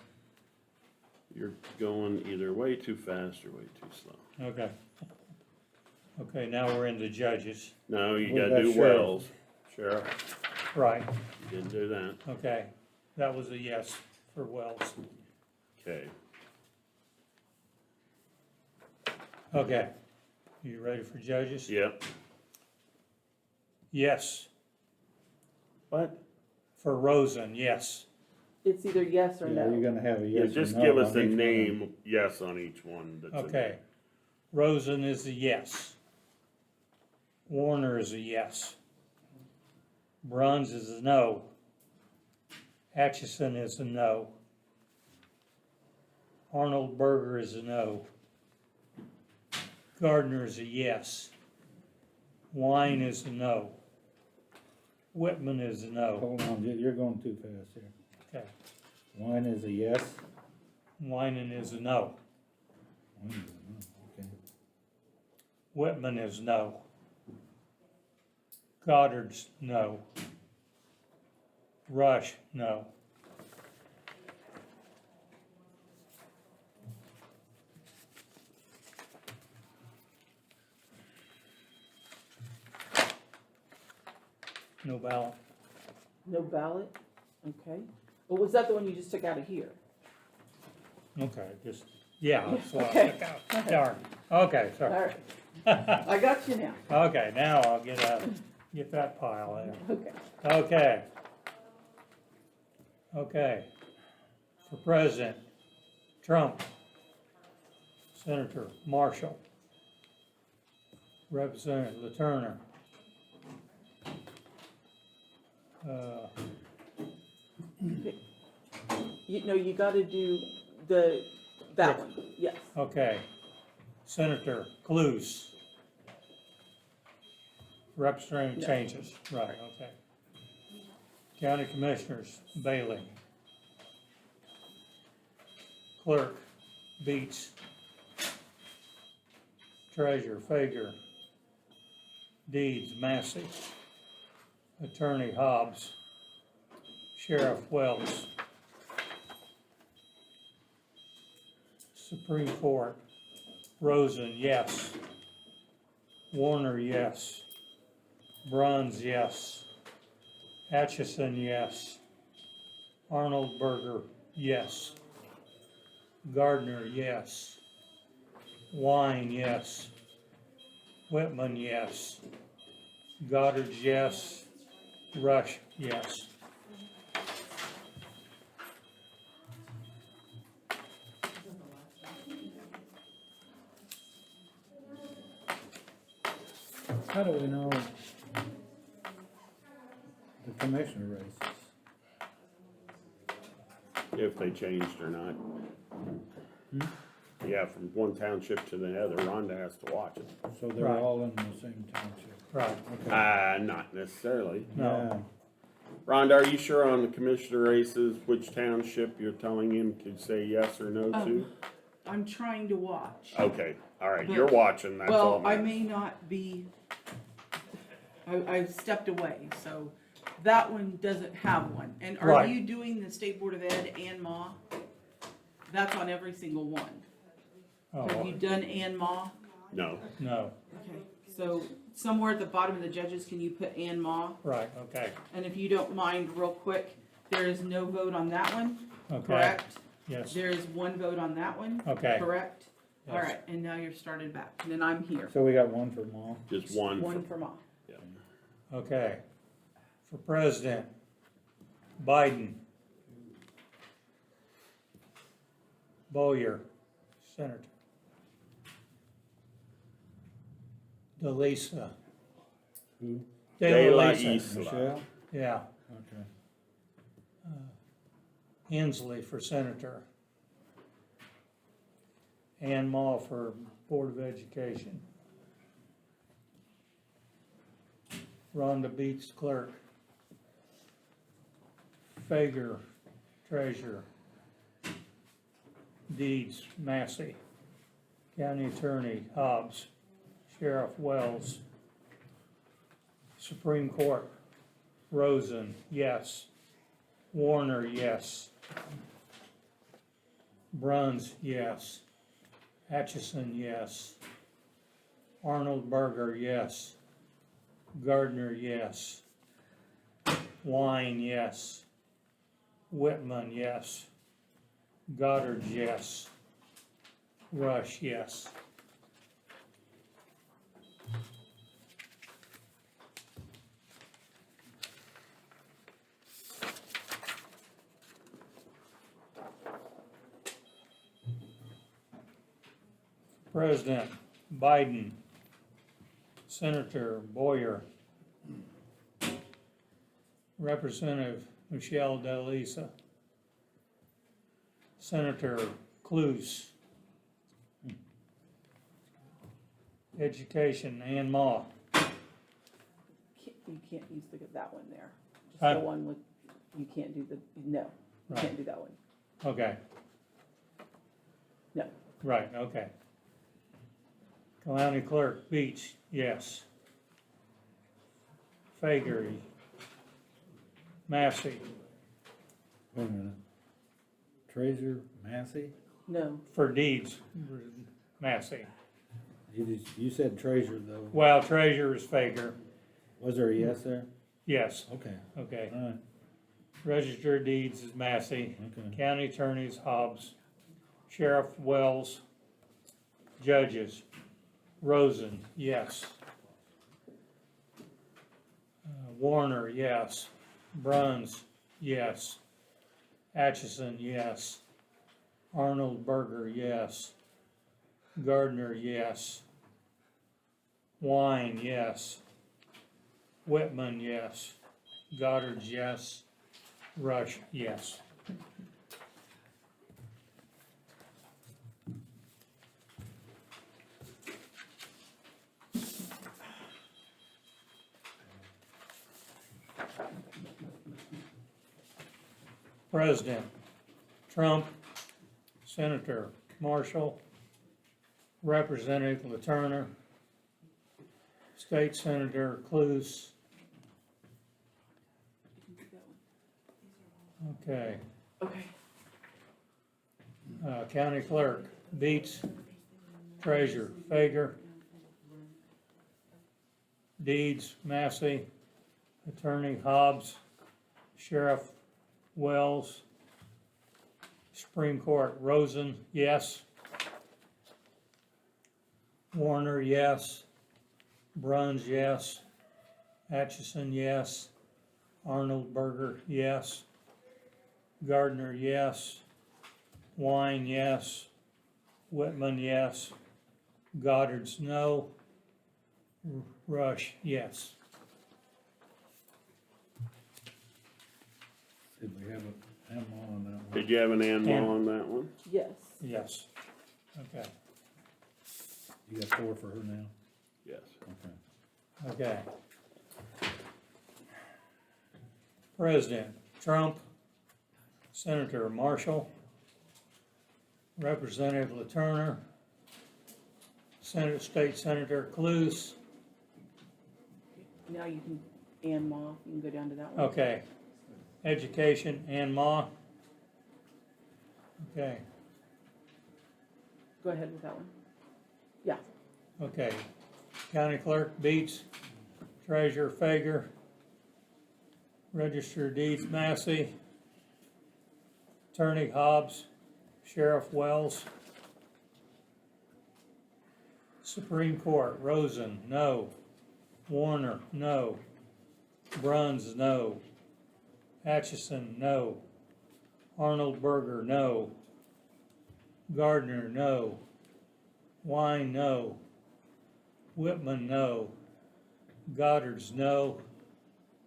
[SPEAKER 3] you're going either way too fast or way too slow.
[SPEAKER 4] okay. Okay, now we're into judges,
[SPEAKER 3] No, you
[SPEAKER 1] What
[SPEAKER 3] gotta
[SPEAKER 1] about
[SPEAKER 3] do
[SPEAKER 1] sheriff?
[SPEAKER 3] Wells. Sheriff,
[SPEAKER 4] right,
[SPEAKER 3] you didn't do that.
[SPEAKER 4] okay, that was a yes for Wells,
[SPEAKER 3] Okay,
[SPEAKER 4] okay. You ready for judges?
[SPEAKER 3] yep.
[SPEAKER 4] Yes,
[SPEAKER 3] What?
[SPEAKER 4] for Rosen, yes,
[SPEAKER 2] It's either yes or
[SPEAKER 1] Yeah, you're
[SPEAKER 2] no.
[SPEAKER 1] gonna have a
[SPEAKER 3] Yeah,
[SPEAKER 1] yes or
[SPEAKER 3] just
[SPEAKER 1] no
[SPEAKER 3] give us
[SPEAKER 1] on
[SPEAKER 3] the
[SPEAKER 1] each one.
[SPEAKER 3] name, yes, on each one that's in
[SPEAKER 4] okay.
[SPEAKER 3] there.
[SPEAKER 4] Rosen is a yes. Warner is a yes. Bruns is a no. Atchison is a no. Arnold Berger is a no. Gardner is a yes. Wine is a no. Whitman is a no.
[SPEAKER 1] Hold on, you're going too fast here.
[SPEAKER 4] Okay.
[SPEAKER 1] Wine is a yes.
[SPEAKER 4] Winan is a no.
[SPEAKER 1] Wine is a no, okay.
[SPEAKER 4] Whitman is no. Goddard's no. Rush, no. No ballot.
[SPEAKER 2] No ballot, okay. Well, was that the one you just took out of here?
[SPEAKER 4] Okay, just, yeah, that's what I
[SPEAKER 2] Okay.
[SPEAKER 4] took out. Darn. Okay,
[SPEAKER 2] All
[SPEAKER 4] sorry.
[SPEAKER 2] right, I got you now,
[SPEAKER 4] Okay, now I'll get that pile there.
[SPEAKER 2] okay.
[SPEAKER 4] Okay. Okay. For president, Trump. Senator Marshall. Representative LaTurner.
[SPEAKER 2] Okay. you gotta do that one, yes.
[SPEAKER 4] Okay. Senator Cluse. Representative
[SPEAKER 2] No.
[SPEAKER 4] changes, right, okay. County Commissioners, Bailey. Clerk, Beats. Treasurer, Fager. Deeds, Massey. Attorney, Hobbs. Sheriff, Wells. Supreme Court, Rosen, yes. Warner, yes. Bruns, yes. Atchison, yes. Arnold Berger, yes. Gardner, yes. Wine, yes. Whitman, yes. Goddard, yes. Rush, yes.
[SPEAKER 1] How do we know the commissioner races?
[SPEAKER 3] If they changed or not. Yeah, from one township to the other, Rhonda has to watch it.
[SPEAKER 1] So they're
[SPEAKER 4] Right.
[SPEAKER 1] all in the same township?
[SPEAKER 4] Right,
[SPEAKER 1] Okay.
[SPEAKER 3] Not necessarily.
[SPEAKER 4] no,
[SPEAKER 3] Rhonda, are you sure on the commissioner races, which township you're telling him to say yes or no to?
[SPEAKER 2] I'm trying to watch.
[SPEAKER 3] Okay, all right,
[SPEAKER 2] But-
[SPEAKER 3] you're watching, that's all.
[SPEAKER 2] Well, I may not be, I've stepped away, so that one doesn't have one. And are
[SPEAKER 4] Right.
[SPEAKER 2] you doing the State Board of Ed and Ma? That's on every single one. Have you
[SPEAKER 4] oh,
[SPEAKER 2] done and Ma?
[SPEAKER 3] No,
[SPEAKER 4] no,
[SPEAKER 2] Okay, so somewhere at the bottom of the judges, can you put and Ma?
[SPEAKER 4] right, okay,
[SPEAKER 2] And if you don't mind, real quick, there is no vote on that one,
[SPEAKER 4] okay,
[SPEAKER 2] correct?
[SPEAKER 4] yes,
[SPEAKER 2] There is one vote on that one,
[SPEAKER 4] okay.
[SPEAKER 2] correct? All
[SPEAKER 4] Yes.
[SPEAKER 2] right, and now you're started back, and then I'm here.
[SPEAKER 1] So we got one for them all?
[SPEAKER 3] just one.
[SPEAKER 2] One for Ma.
[SPEAKER 4] Okay. For president, Biden. Boyer, Senator. DeLisa.
[SPEAKER 1] Who?
[SPEAKER 3] De La
[SPEAKER 4] DeLisa,
[SPEAKER 3] Isla.
[SPEAKER 1] Michelle?
[SPEAKER 4] yeah.
[SPEAKER 1] Okay.
[SPEAKER 4] Hensley for senator. Ann Mall for Board of Education. Rhonda Beats clerk. Fager treasurer. Deeds Massey. County attorney Hobbs. Sheriff Wells. Supreme Court Rosen, yes. Warner, yes. Bruns, yes. Atchison, yes. Arnold Berger, yes. Gardner, yes. Wine, yes. Whitman, yes. Goddard, yes. Rush, yes. President Biden, Senator Boyer, Representative Michelle DeLisa, Senator Cluse, Education Ann Mah,
[SPEAKER 2] You can't use that one there. Just
[SPEAKER 4] Huh?
[SPEAKER 2] the one with, you can't do no, you
[SPEAKER 4] Right.
[SPEAKER 2] can't do that one.
[SPEAKER 4] okay,
[SPEAKER 2] No.
[SPEAKER 4] right, okay. County Clerk Beach, yes. Fager, Massey,
[SPEAKER 1] Wait a minute. Treasurer Massey?
[SPEAKER 2] No,
[SPEAKER 4] for Deeds, Massey.
[SPEAKER 1] You said treasurer though.
[SPEAKER 4] Well, treasurer is Fager,
[SPEAKER 1] Was there a yes there?
[SPEAKER 4] yes,
[SPEAKER 1] Okay,
[SPEAKER 4] okay.
[SPEAKER 1] alright,
[SPEAKER 4] Register of Deeds is Massey,
[SPEAKER 1] okay.
[SPEAKER 4] County Attorney's Hobbs, Sheriff Wells, Judges, Rosen, yes. Warner, yes. Bruns, yes. Atchison, yes. Arnold Berger, yes. Gardner, yes. Wine, yes. Whitman, yes. Goddard, yes. Rush, yes. President, Trump, Senator Marshall, Representative LaTurner, State Senator Cluse. Okay,
[SPEAKER 2] Okay.
[SPEAKER 4] County Clerk, Beats, Treasurer, Fager, Deeds, Massey, Attorney Hobbs, Sheriff Wells, Supreme Court, Rosen, yes. Warner, yes. Bruns, yes. Atchison, yes. Arnold Berger, yes. Gardner, yes. Wine, yes. Whitman, yes. Goddard's, no. Rush, yes.
[SPEAKER 1] Did we have a animal on that one?
[SPEAKER 3] Did you have an animal on that one?
[SPEAKER 2] Yes.
[SPEAKER 4] Yes. Okay,
[SPEAKER 1] You got 4 for her now?
[SPEAKER 3] Yes.
[SPEAKER 1] Okay.
[SPEAKER 4] okay. President, Trump, Senator Marshall, Representative LaTurner, State Senator Cluse.
[SPEAKER 2] Now you can, and Ma, you can go down to that one.
[SPEAKER 4] Okay. Education, Ann Ma. Okay,
[SPEAKER 2] Go ahead with that one. Yeah.
[SPEAKER 4] okay. County Clerk, Beats, Treasurer Fager, Register of Deeds, Massey, Attorney Hobbs, Sheriff Wells, Supreme Court, Rosen, no. Warner, no. Bruns, no. Atchison, no. Arnold Berger, no. Gardner, no. Wine, no. Whitman, no. Goddard's, no.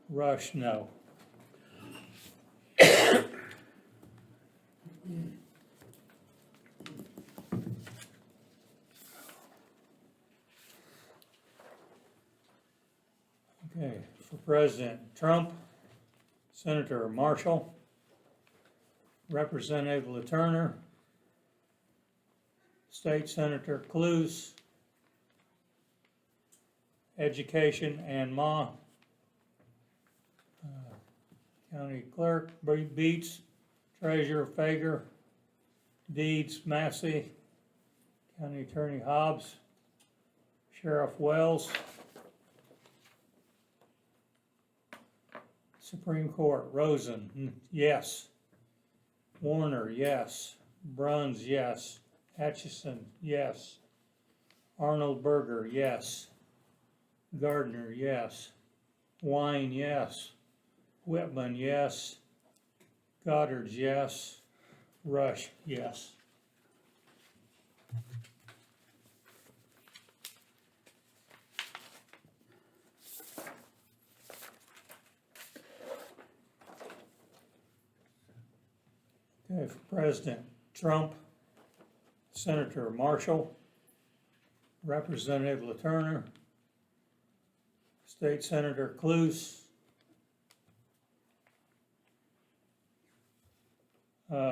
[SPEAKER 4] Rush, no. Okay, for President, Trump, Senator Marshall, Representative LaTurner, State Senator Cluse, Education, Ann Ma, County Clerk, Beats, Treasurer Fager, Deeds, Massey, County Attorney Hobbs, Sheriff Wells, Supreme Court, Rosen, yes. Warner, yes. Bruns, yes. Atchison, yes. Arnold Berger, yes. Gardner, yes. Wine, yes. Whitman, yes. Goddard's, yes. Rush, yes. Okay, for President, Trump, Senator Marshall, Representative LaTurner, State Senator Cluse,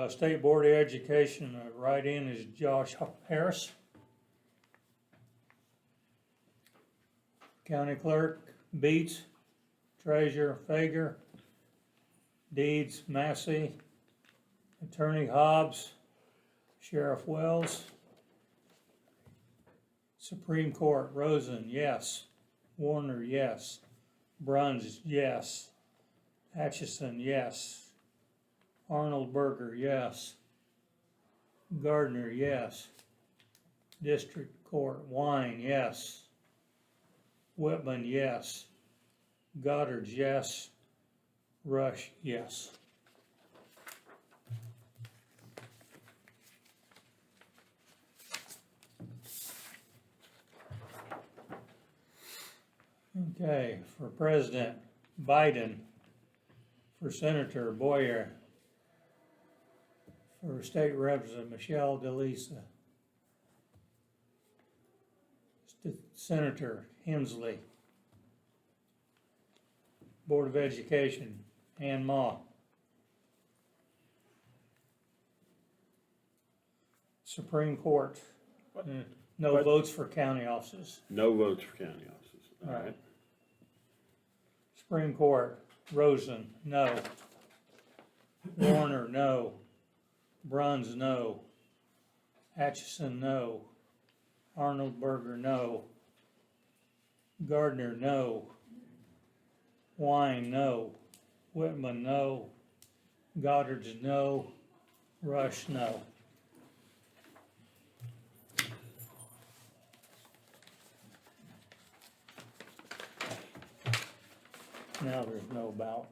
[SPEAKER 4] State Board of Education, write-in is Josh Harris. County Clerk, Beats, Treasurer Fager, Deeds, Massey, Attorney Hobbs, Sheriff Wells, Supreme Court, Rosen, yes. Warner, yes. Bruns, yes. Atchison, yes. Arnold Berger, yes. Gardner, yes. District Court, Wine, yes. Whitman, yes. Goddard's, yes. Rush, yes. Okay, for President, Biden. For Senator, Boyer. For State Representative, Michelle DeLisa. Senator, Hensley. Board of Education, Ann Ma. Supreme Court,
[SPEAKER 3] What?
[SPEAKER 4] no
[SPEAKER 3] What?
[SPEAKER 4] votes for county offices.
[SPEAKER 3] No votes for county offices, all
[SPEAKER 4] All right.
[SPEAKER 3] right?
[SPEAKER 4] Supreme Court, Rosen, no. Warner, no. Bruns, no. Atchison, no. Arnold Berger, no. Gardner, no. Wine, no. Whitman, no. Goddard's, no. Rush, no. Now there's no ballot.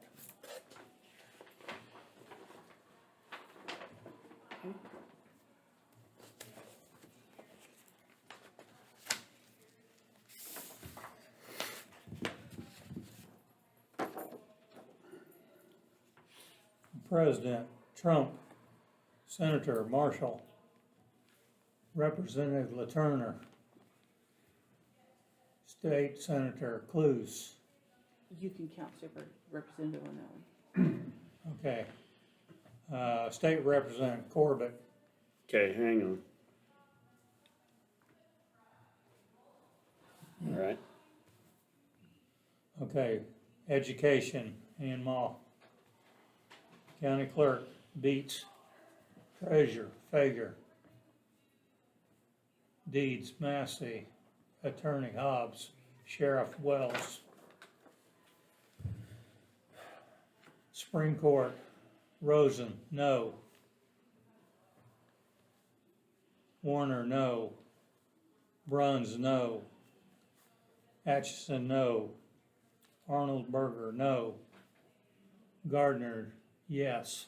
[SPEAKER 4] President Trump, Senator Marshall, Representative LaTurner, State Senator Cluse.
[SPEAKER 2] You can count Super Representative on that one.
[SPEAKER 4] Okay. State Representative Corbett,
[SPEAKER 3] Okay, hang on. All right,
[SPEAKER 4] okay. Education, Ian Moss. County Clerk, Beats. Treasurer, Fager. Deeds, Massey. Attorney, Hobbs. Sheriff, Wells. Supreme Court, Rosen, no. Warner, no. Bruns, no. Atchison, no. Arnold Berger, no. Gardner, yes.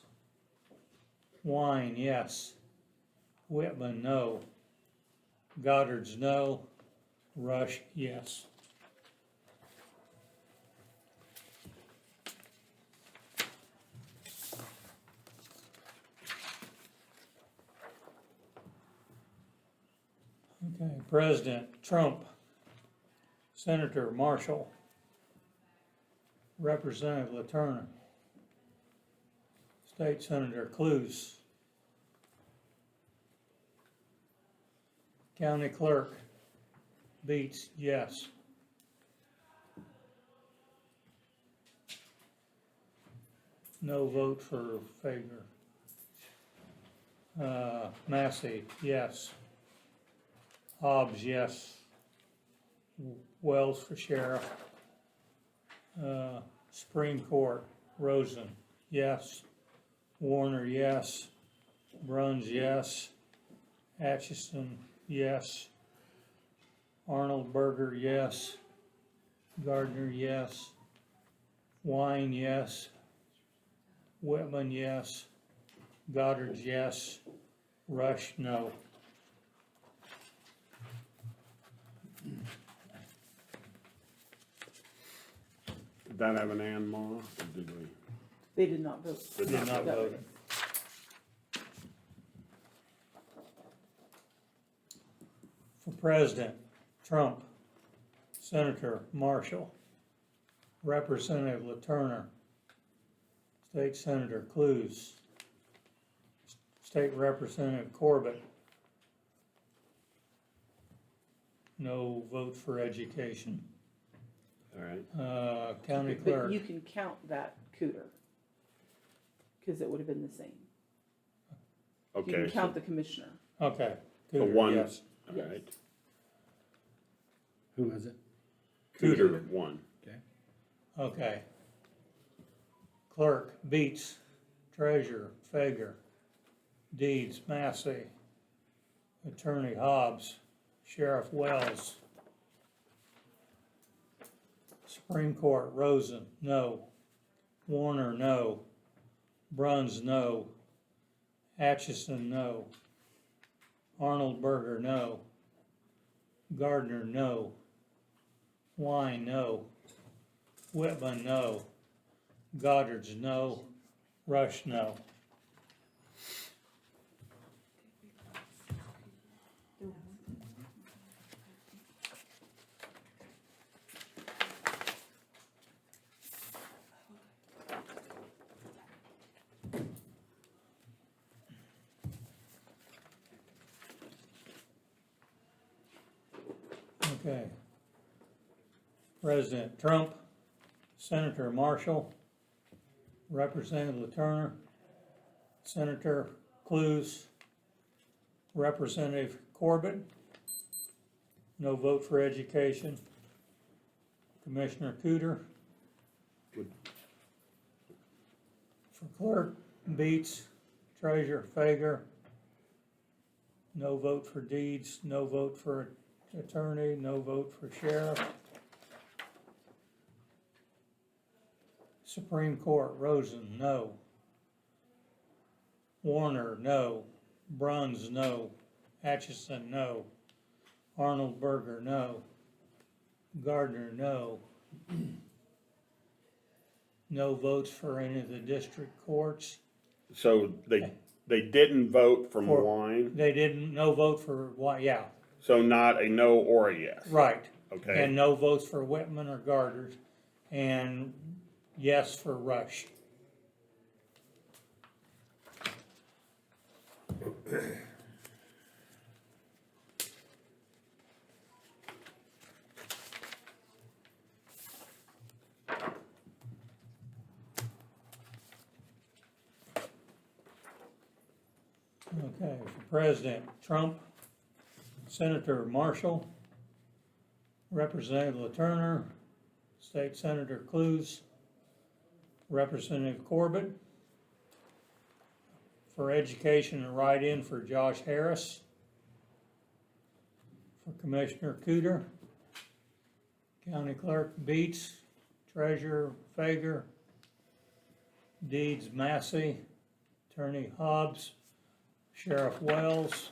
[SPEAKER 4] Wine, yes. Whitman, no. Goddard's, no. Rush, yes. Okay, President Trump, Senator Marshall, Representative LaTurner, State Senator Cluse, County Clerk, Beats, yes. No vote for Fager. Massey, yes. Hobbs, yes. Wells for sheriff. Supreme Court, Rosen, yes. Warner, yes. Bruns, yes. Atchison, yes. Arnold Berger, yes. Gardner, yes. Wine, yes. Whitman, yes. Goddard, yes. Rush, no.
[SPEAKER 3] did that have an and Ma, or did we?
[SPEAKER 2] They did not vote.
[SPEAKER 3] Did
[SPEAKER 4] Did not
[SPEAKER 2] vote.
[SPEAKER 4] vote. For President, Trump, Senator Marshall, Representative LaTurner, State Senator Cluse, State Representative Corbett. No vote for education.
[SPEAKER 3] All right,
[SPEAKER 4] County
[SPEAKER 2] But
[SPEAKER 4] Clerk,
[SPEAKER 2] you can count that Cooter, cause it would have been the same. You
[SPEAKER 3] okay,
[SPEAKER 2] can
[SPEAKER 3] so
[SPEAKER 2] count the commissioner.
[SPEAKER 4] okay.
[SPEAKER 3] the
[SPEAKER 4] Cooter,
[SPEAKER 3] one,
[SPEAKER 4] yes.
[SPEAKER 3] all
[SPEAKER 2] Yes.
[SPEAKER 3] right.
[SPEAKER 1] Who is it?
[SPEAKER 3] Cooter, one.
[SPEAKER 1] Okay.
[SPEAKER 4] Okay. Clerk, Beats, Treasurer, Fager, Deeds, Massey, Attorney, Hobbs, Sheriff, Wells, Supreme Court, Rosen, no. Warner, no. Bruns, no. Atchison, no. Arnold Berger, no. Gardner, no. Wine, no. Whitman, no. Goddard's, no. Rush, no. Okay. President Trump, Senator Marshall, Representative Turner, Senator Clues, Representative Corbett, no vote for education, Commissioner Cooter.
[SPEAKER 3] Would-
[SPEAKER 4] For clerk, Beats, Treasurer Fager, no vote for deeds, no vote for attorney, no vote for sheriff. Supreme Court, Rosen, no. Warner, no. Bruns, no. Atchison, no. Arnold Berger, no. Gardner, no. No votes for any of the district courts.
[SPEAKER 3] So they didn't vote for
[SPEAKER 4] For-
[SPEAKER 3] Moline,
[SPEAKER 4] They didn't, no vote for, yeah,
[SPEAKER 3] so not a no or a yes.
[SPEAKER 4] right.
[SPEAKER 3] Okay,
[SPEAKER 4] And no votes for Whitman or Gardner, and yes for Rush. Okay, for President Trump, Senator Marshall, Representative Turner, State Senator Clues, Representative Corbett. For education and write-in for Josh Harris. For Commissioner Cooter. County Clerk Beats, Treasurer Fager, Deeds Massey, Attorney Hobbs, Sheriff Wells.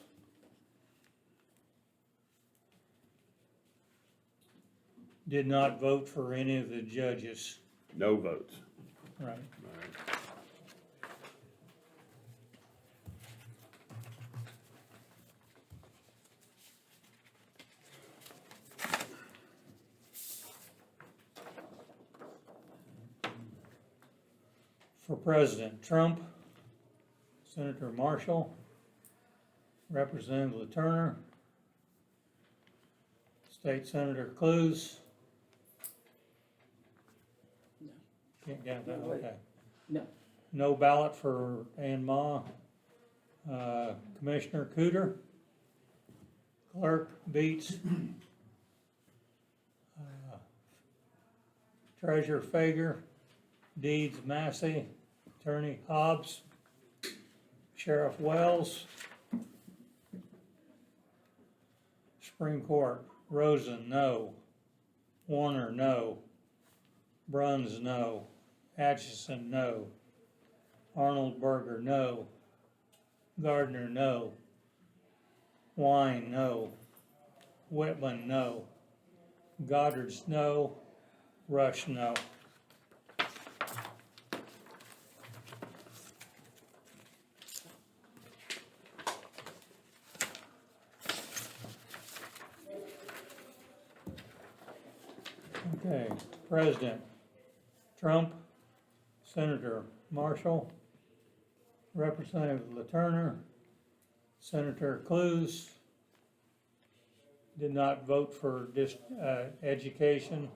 [SPEAKER 4] Did not vote for any of the judges,
[SPEAKER 3] no votes.
[SPEAKER 4] right?
[SPEAKER 3] All right.
[SPEAKER 4] For President Trump, Senator Marshall, Representative Turner, State Senator Clues.
[SPEAKER 2] No.
[SPEAKER 4] Can't get that,
[SPEAKER 2] No, wait.
[SPEAKER 4] okay.
[SPEAKER 2] No.
[SPEAKER 4] No ballot for Ann Ma. Commissioner Cooter. Clerk Beats. Treasurer Fager. Deeds Massey. Attorney Hobbs. Sheriff Wells. Supreme Court, Rosen, no. Warner, no. Bruns, no. Atchison, no. Arnold Berger, no. Gardner, no. Wine, no. Whitman, no. Goddard's, no. Rush, no. Okay, President Trump, Senator Marshall, Representative LaTurner, Senator Clues, did not vote for education,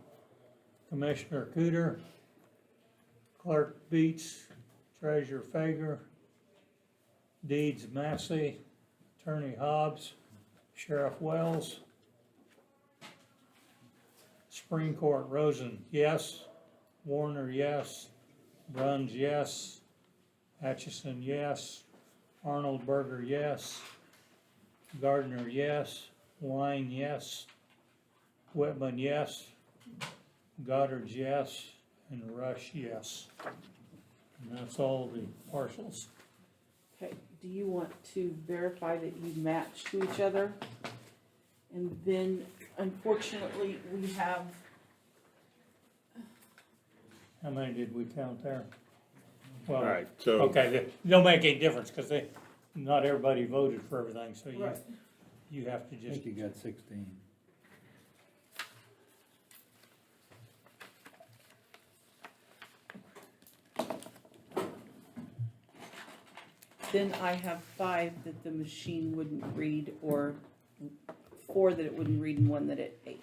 [SPEAKER 4] Commissioner Cooter, Clerk Beats, Treasurer Fager, Deeds Massey, Attorney Hobbs, Sheriff Wells, Supreme Court, Rosen, yes. Warner, yes. Bruns, yes. Atchison, yes. Arnold Berger, yes. Gardner, yes. Wine, yes. Whitman, yes. Goddard's, yes. And Rush, yes. And that's all the partials.
[SPEAKER 2] Okay, do you want to verify that you match to each other? And then unfortunately, we have,
[SPEAKER 4] How many did we count there? Well,
[SPEAKER 3] All right, so
[SPEAKER 4] okay, they don't make any difference, cause not everybody voted for everything, so
[SPEAKER 2] right,
[SPEAKER 4] you have to
[SPEAKER 1] I
[SPEAKER 4] just,
[SPEAKER 1] think you got 16.
[SPEAKER 2] then I have 5 that the machine wouldn't read, or 4 that it wouldn't read, and 1 that it ate.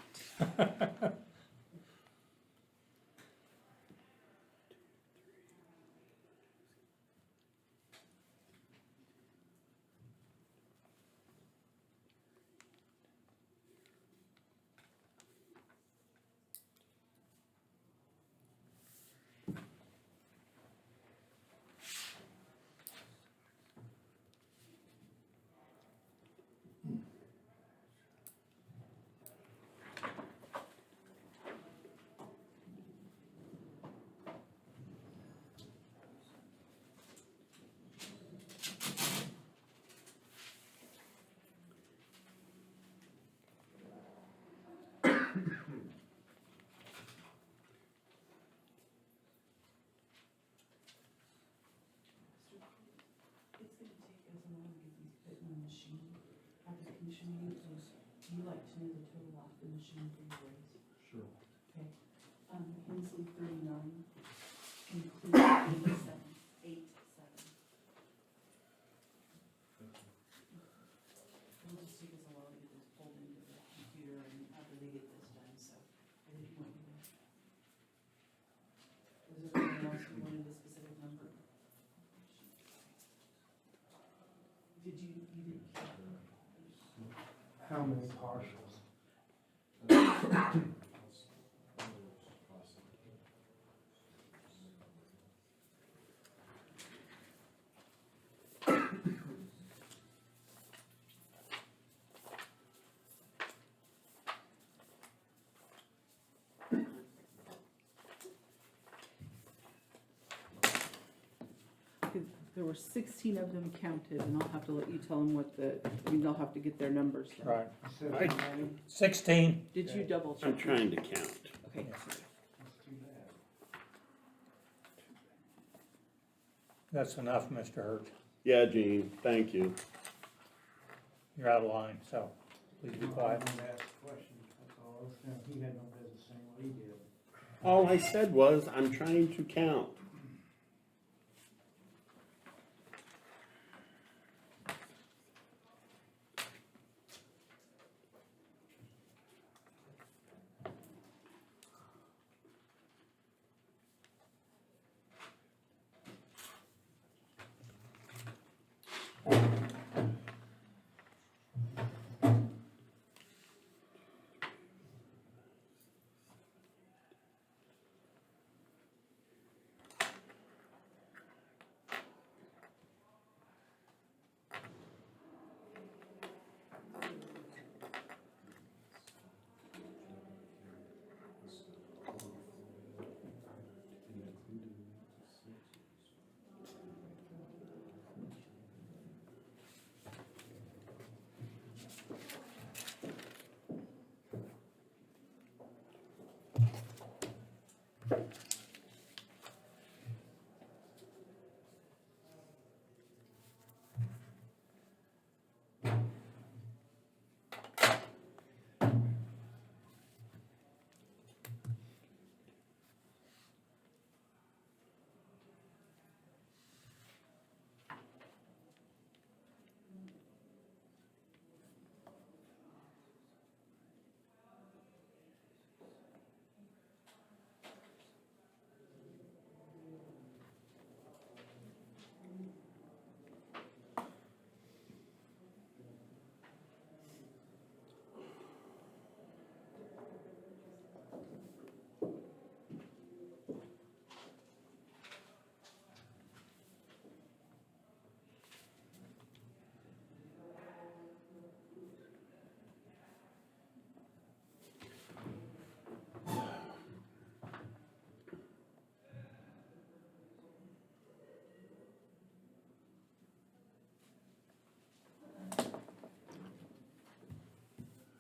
[SPEAKER 2] It's gonna take us a while to get these put in the machine, after the commission meeting, so you like to know the total off the machine for your raise?
[SPEAKER 5] Sure.
[SPEAKER 2] Okay. Hensley 39, including 87, 87. It'll just take us a while to get this pulled into the computer and after they get this done, so I didn't want you to. Was there anyone else who wanted a specific number? Did you didn't?
[SPEAKER 5] How many partials?
[SPEAKER 2] There were 16 of them counted, and I'll have to let you tell them what they'll have to get their numbers. Then.
[SPEAKER 4] Right,
[SPEAKER 5] 79?
[SPEAKER 4] 16.
[SPEAKER 2] Did you double check?
[SPEAKER 3] I'm trying to count.
[SPEAKER 2] Okay.
[SPEAKER 5] That's too bad.
[SPEAKER 4] That's enough, Mr. Hurt.
[SPEAKER 3] Yeah, Gene, thank you.
[SPEAKER 4] You're out of line, so please be quiet.
[SPEAKER 5] I wanted to ask a question, that's all. I was saying, he had no business saying what he did.
[SPEAKER 3] All I said was, I'm trying to count.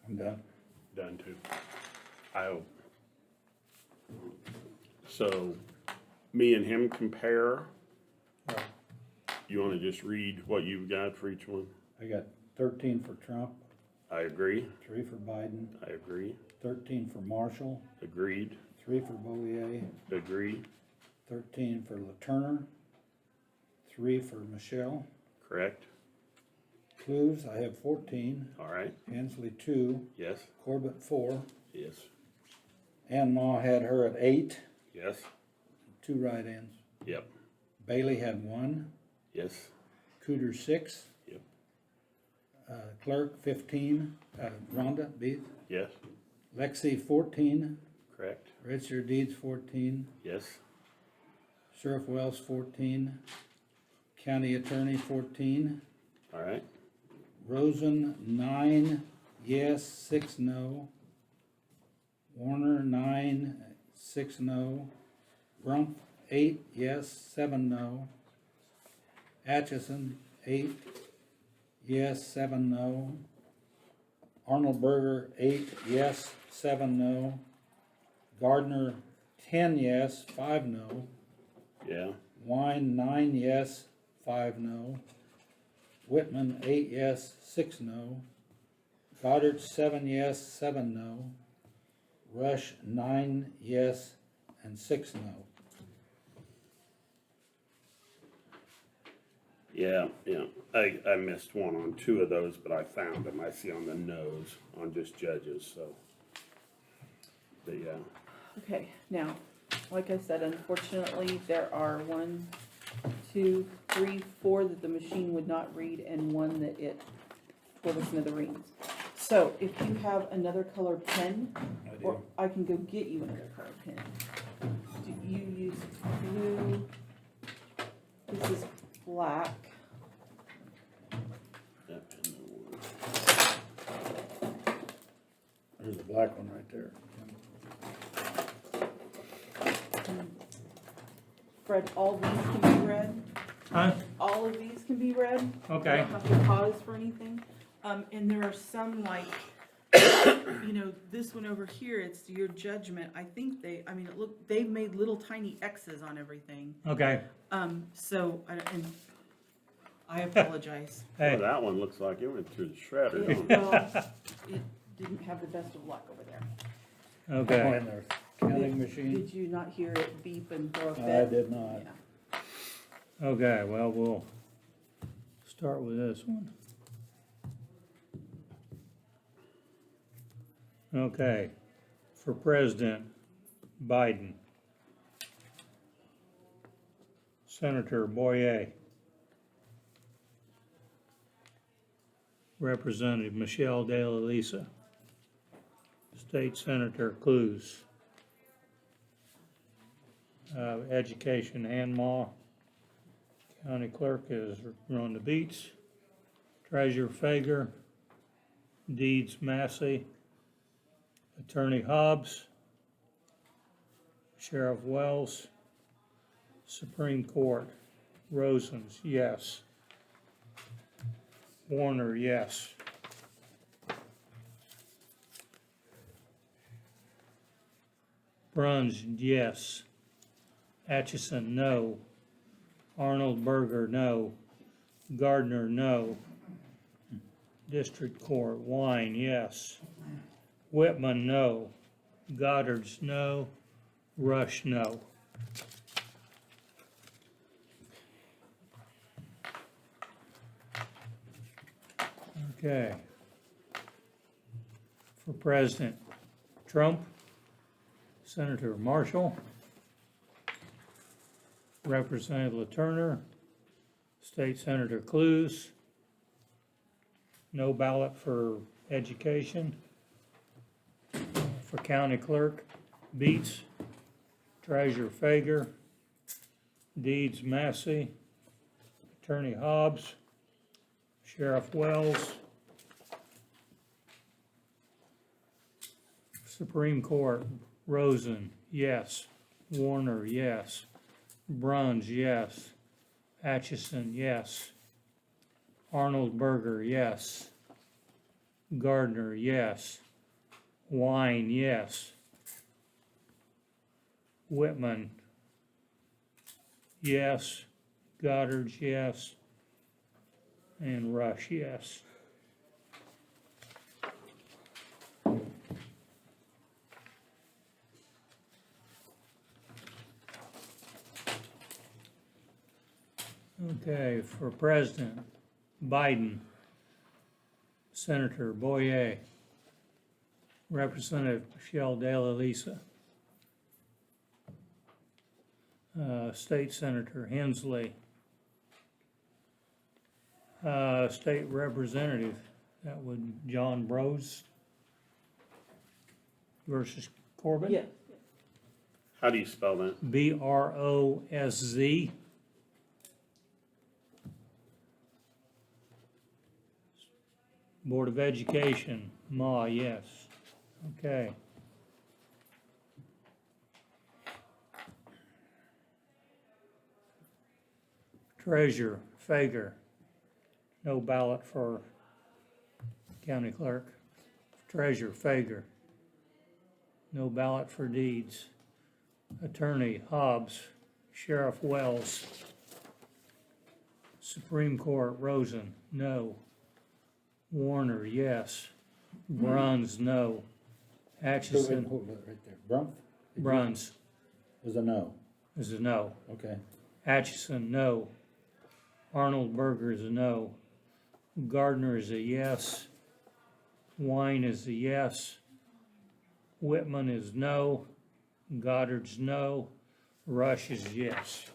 [SPEAKER 1] I'm done.
[SPEAKER 3] Done too. I hope. So, me and him compare.
[SPEAKER 4] Right.
[SPEAKER 3] You wanna just read what you've got for each one?
[SPEAKER 1] I got 13 for Trump,
[SPEAKER 3] I agree,
[SPEAKER 1] 3 for Biden,
[SPEAKER 3] I agree,
[SPEAKER 1] 13 for Marshall,
[SPEAKER 3] agreed,
[SPEAKER 1] 3 for Bowier,
[SPEAKER 3] agreed,
[SPEAKER 1] 13 for LaTurner, 3 for Michelle.
[SPEAKER 3] correct,
[SPEAKER 1] Clues, I have 14,
[SPEAKER 3] all right,
[SPEAKER 1] Hensley 2,
[SPEAKER 3] yes,
[SPEAKER 1] Corbett 4,
[SPEAKER 3] Yes.
[SPEAKER 1] Ann Maw had her at 8,
[SPEAKER 3] Yes.
[SPEAKER 1] 2 write-ins.
[SPEAKER 3] Yep.
[SPEAKER 1] Bailey had 1,
[SPEAKER 3] Yes.
[SPEAKER 1] Cooter 6.
[SPEAKER 3] Yep.
[SPEAKER 1] Clerk 15, Rhonda Beeth.
[SPEAKER 3] Yes.
[SPEAKER 1] Lexi 14,
[SPEAKER 3] Correct.
[SPEAKER 1] Richard Deeds 14,
[SPEAKER 3] Yes.
[SPEAKER 1] Sheriff Wells 14, County Attorney 14,
[SPEAKER 3] All right.
[SPEAKER 1] Rosen 9, yes, 6 no. Warner 9, 6 no. Rump 8, yes, 7 no. Atchison 8, yes, 7 no. Arnold Berger 8, yes, 7 no. Gardner 10 yes, 5 no.
[SPEAKER 3] Yeah.
[SPEAKER 1] Wine 9 yes, 5 no. Whitman 8 yes, 6 no. Goddard 7 yes, 7 no. Rush 9 yes, and 6 no.
[SPEAKER 3] Yeah. Yeah. I missed one on 2 of those, but I found them. I see on the nose on just judges. So. But yeah.
[SPEAKER 2] Okay, now, like I said, unfortunately, there are 1, 2, 3, 4 that the machine would not read and 1 that it tore to smithereens. So if you have another colored pen, or I can go get you another colored pen. Do you use blue? This is black.
[SPEAKER 3] That pen don't work.
[SPEAKER 1] There's a black one right there.
[SPEAKER 2] Fred, all these can be read.
[SPEAKER 4] Huh?
[SPEAKER 2] All of these can be read.
[SPEAKER 4] Okay.
[SPEAKER 2] You don't have to pause for anything. And there are some like, this one over here, it's your judgment. I think they've made little tiny X's on everything.
[SPEAKER 4] Okay,
[SPEAKER 2] So, and I apologize.
[SPEAKER 3] Well,
[SPEAKER 4] hey,
[SPEAKER 3] that one looks like it went through the shredder.
[SPEAKER 2] It,
[SPEAKER 3] Don't it?
[SPEAKER 2] well, it didn't have the best of luck over there.
[SPEAKER 4] okay,
[SPEAKER 1] And their counting machine.
[SPEAKER 2] Did you not hear it beep and throw a
[SPEAKER 1] I
[SPEAKER 2] fit?
[SPEAKER 1] did not.
[SPEAKER 2] Yeah.
[SPEAKER 4] okay, well, we'll start with this one. Okay, for President Biden, Senator Boyer, Representative Michelle De La Lisa, State Senator Clues, Education Ann Maw, County Clerk is Rhonda Beats, Treasurer Fager, Deeds Massey, Attorney Hobbs, Sheriff Wells, Supreme Court, Rosens, yes. Warner, yes. Bruns, yes. Atchison, no. Arnold Berger, no. Gardner, no. District Court, Wine, yes. Whitman, no. Goddard's, no. Rush, no. Okay. For President Trump, Senator Marshall, Representative LaTurner, State Senator Clues, no ballot for education. For County Clerk, Beats, Treasurer Fager, Deeds Massey, Attorney Hobbs, Sheriff Wells, Supreme Court, Rosen, yes. Warner, yes. Bruns, yes. Atchison, yes. Arnold Berger, yes. Gardner, yes. Wine, yes. Whitman, yes. Goddard's, yes. And Rush, yes. Okay, for President Biden, Senator Boyer, Representative Michelle De La Lisa. State Senator Hensley. State Representative, that would John Brose versus Corbett.
[SPEAKER 2] Yeah.
[SPEAKER 3] How do you spell that?
[SPEAKER 4] Brosz. Board of Education, Ma, yes. Okay. Treasurer, Fager. No ballot for county clerk. Treasurer, Fager. No ballot for deeds. Attorney, Hobbs. Sheriff, Wells. Supreme Court, Rosen, no. Warner, yes. Bruns, no. Atchison,
[SPEAKER 1] Hold it right there. Brump
[SPEAKER 4] Bruns
[SPEAKER 1] is a no.
[SPEAKER 4] is a no.
[SPEAKER 1] Okay.
[SPEAKER 4] Atchison, no. Arnold Berger is a no. Gardner is a yes. Wine is a yes. Whitman is no. Goddard's no. Rush is yes.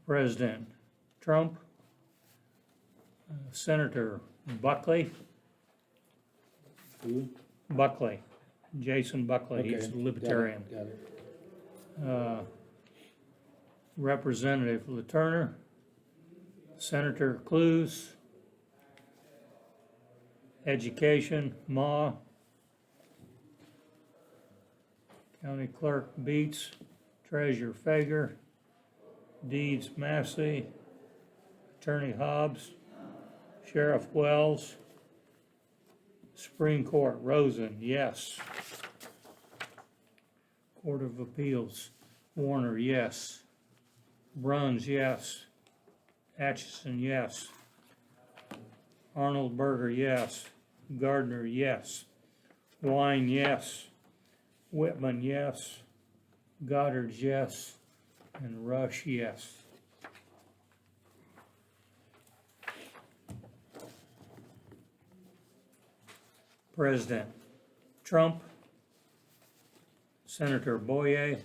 [SPEAKER 4] President Trump, Senator Buckley,
[SPEAKER 1] Who?
[SPEAKER 4] Buckley, Jason Buckley, he's
[SPEAKER 1] Okay,
[SPEAKER 4] a libertarian.
[SPEAKER 1] Got it.
[SPEAKER 4] Representative LaTurner, Senator Clues, Education, Ma, County Clerk Beats, Treasurer Fager, Deeds Massey, Attorney Hobbs, Sheriff Wells, Supreme Court Rosen, yes. Court of Appeals, Warner, yes. Bruns, yes. Atchison, yes. Arnold Berger, yes. Gardner, yes. Wine, yes. Whitman, yes. Goddard, yes. And Rush, yes. President Trump, Senator Boyer,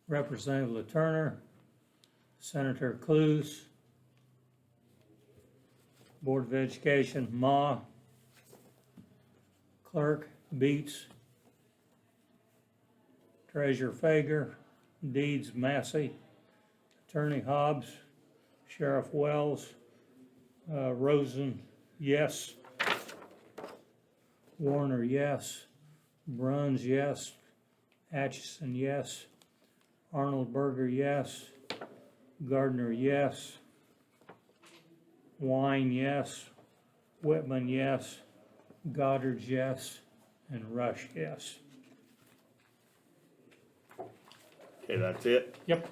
[SPEAKER 4] Representative LaTurner, Senator Clues, Board of Education, Ma, Clerk Beats, Treasurer Fager, Deeds Massey, Attorney Hobbs, Sheriff Wells, Rosen, yes. Warner, yes. Bruns, yes. Atchison, yes. Arnold Berger, yes. Gardner, yes. Wine, yes. Whitman, yes. Goddard, yes. And Rush, yes.
[SPEAKER 3] Okay, that's it.
[SPEAKER 4] Yep.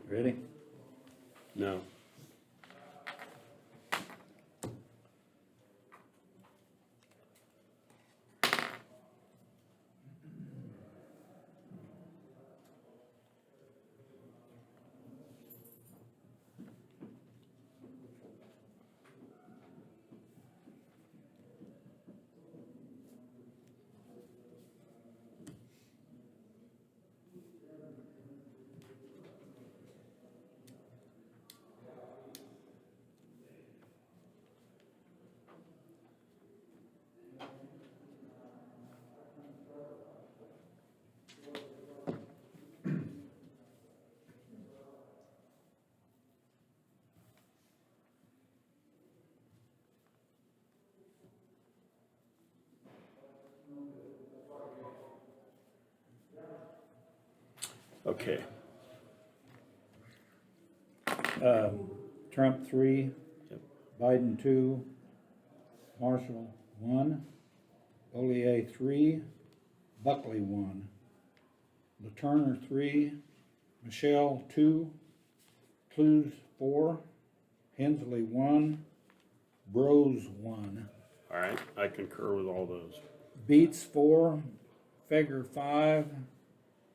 [SPEAKER 1] Ready?
[SPEAKER 3] No. Okay.
[SPEAKER 1] Trump 3,
[SPEAKER 3] Yep.
[SPEAKER 1] Biden 2, Marshall 1, Olier 3, Buckley 1, LaTurner 3, Michelle 2, Clues 4, Hensley 1, Bros 1,
[SPEAKER 3] All right, I concur with all those.
[SPEAKER 1] Beats 4, Fager 5,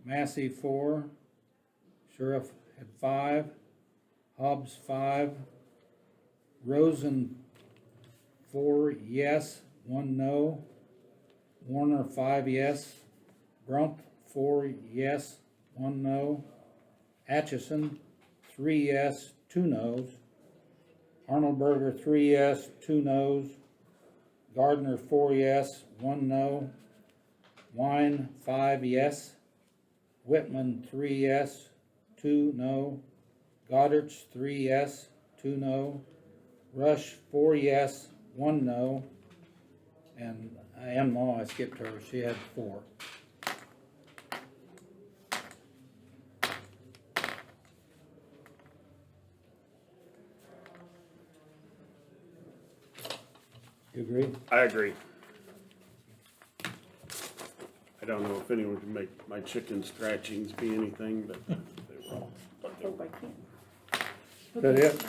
[SPEAKER 1] Massey 4, Sheriff had 5, Hobbs 5, Rosen 4 yes, 1 no, Warner 5 yes, Brump 4 yes, 1 no, Atchison 3 yes, 2 no's, Arnoldberger 3 yes, 2 no's, Gardner 4 yes, 1 no, Wine 5 yes, Whitman 3 yes, 2 no, Goddard's 3 yes, 2 no, Rush 4 yes, 1 no, and Ann Moore, I skipped her, she had 4. You agree?
[SPEAKER 3] I agree. I don't know if anyone can make my chicken scratchings be anything, but they were all. but they
[SPEAKER 2] Hope
[SPEAKER 3] were-
[SPEAKER 2] I can.
[SPEAKER 1] Is that it?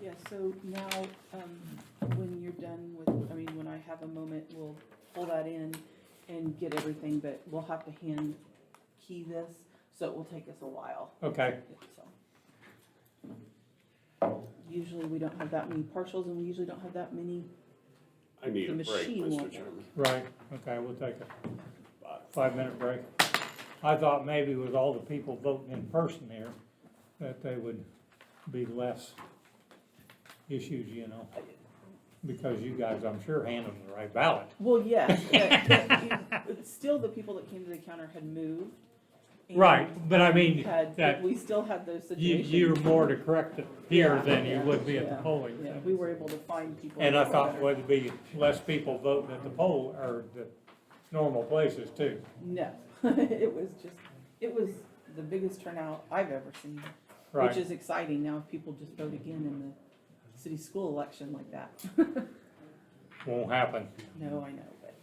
[SPEAKER 2] Yeah, so now, when you're done with, I mean, when I have a moment, we'll pull that in and get everything, but we'll have to hand key this, so it will take us a while.
[SPEAKER 4] Okay.
[SPEAKER 2] So. Usually we don't have that many partials, and we usually don't have that many.
[SPEAKER 3] I need
[SPEAKER 2] The
[SPEAKER 3] a break,
[SPEAKER 2] machine
[SPEAKER 3] Mr.
[SPEAKER 2] won't
[SPEAKER 3] Chairman.
[SPEAKER 4] Right, okay, we'll take a
[SPEAKER 3] But
[SPEAKER 4] 5-minute break. I thought maybe with all the people voting in person here, that they would be less issues, you know? Because you guys, I'm sure, handled the right ballot.
[SPEAKER 2] Well, yes, but still the people that came to the counter had moved. and,
[SPEAKER 4] Right, but I mean,
[SPEAKER 2] Had,
[SPEAKER 4] that
[SPEAKER 2] we still had those
[SPEAKER 4] you,
[SPEAKER 2] situations.
[SPEAKER 4] you're more to correct it here
[SPEAKER 2] Yeah,
[SPEAKER 4] than you
[SPEAKER 2] yeah,
[SPEAKER 4] would be at the
[SPEAKER 2] yeah,
[SPEAKER 4] polling.
[SPEAKER 2] Yeah, we were able to find people.
[SPEAKER 4] And I
[SPEAKER 2] that were
[SPEAKER 4] thought
[SPEAKER 2] better.
[SPEAKER 4] would be less people voting at the poll, or the normal places too.
[SPEAKER 2] No, it was the biggest turnout I've ever seen, which
[SPEAKER 4] Right,
[SPEAKER 2] is exciting now if people just vote again in the city school election like that.
[SPEAKER 4] won't happen
[SPEAKER 2] No, I know, but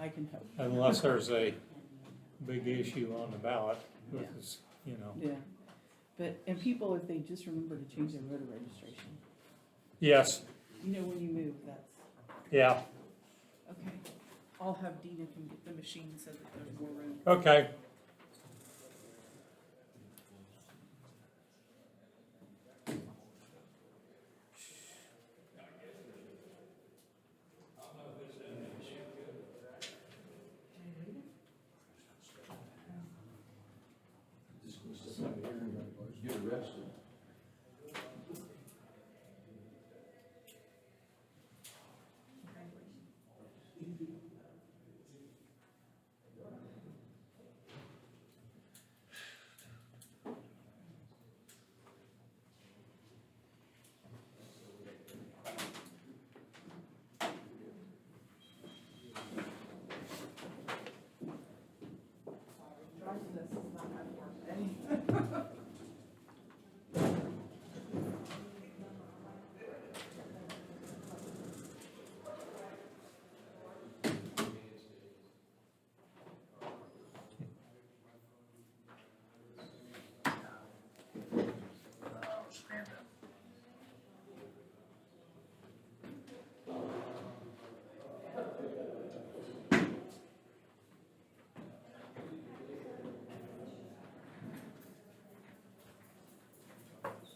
[SPEAKER 2] I can hope,
[SPEAKER 4] unless there's a big issue on the ballot with
[SPEAKER 2] Yeah.
[SPEAKER 4] this, you know.
[SPEAKER 2] yeah. But, and people, if they just remember to change their voter registration,
[SPEAKER 4] Yes,
[SPEAKER 2] you know, when you move, that's,
[SPEAKER 4] yeah,
[SPEAKER 2] okay. I'll have Dina come get the machine so that there's more room.
[SPEAKER 4] okay.
[SPEAKER 1] Get arrested.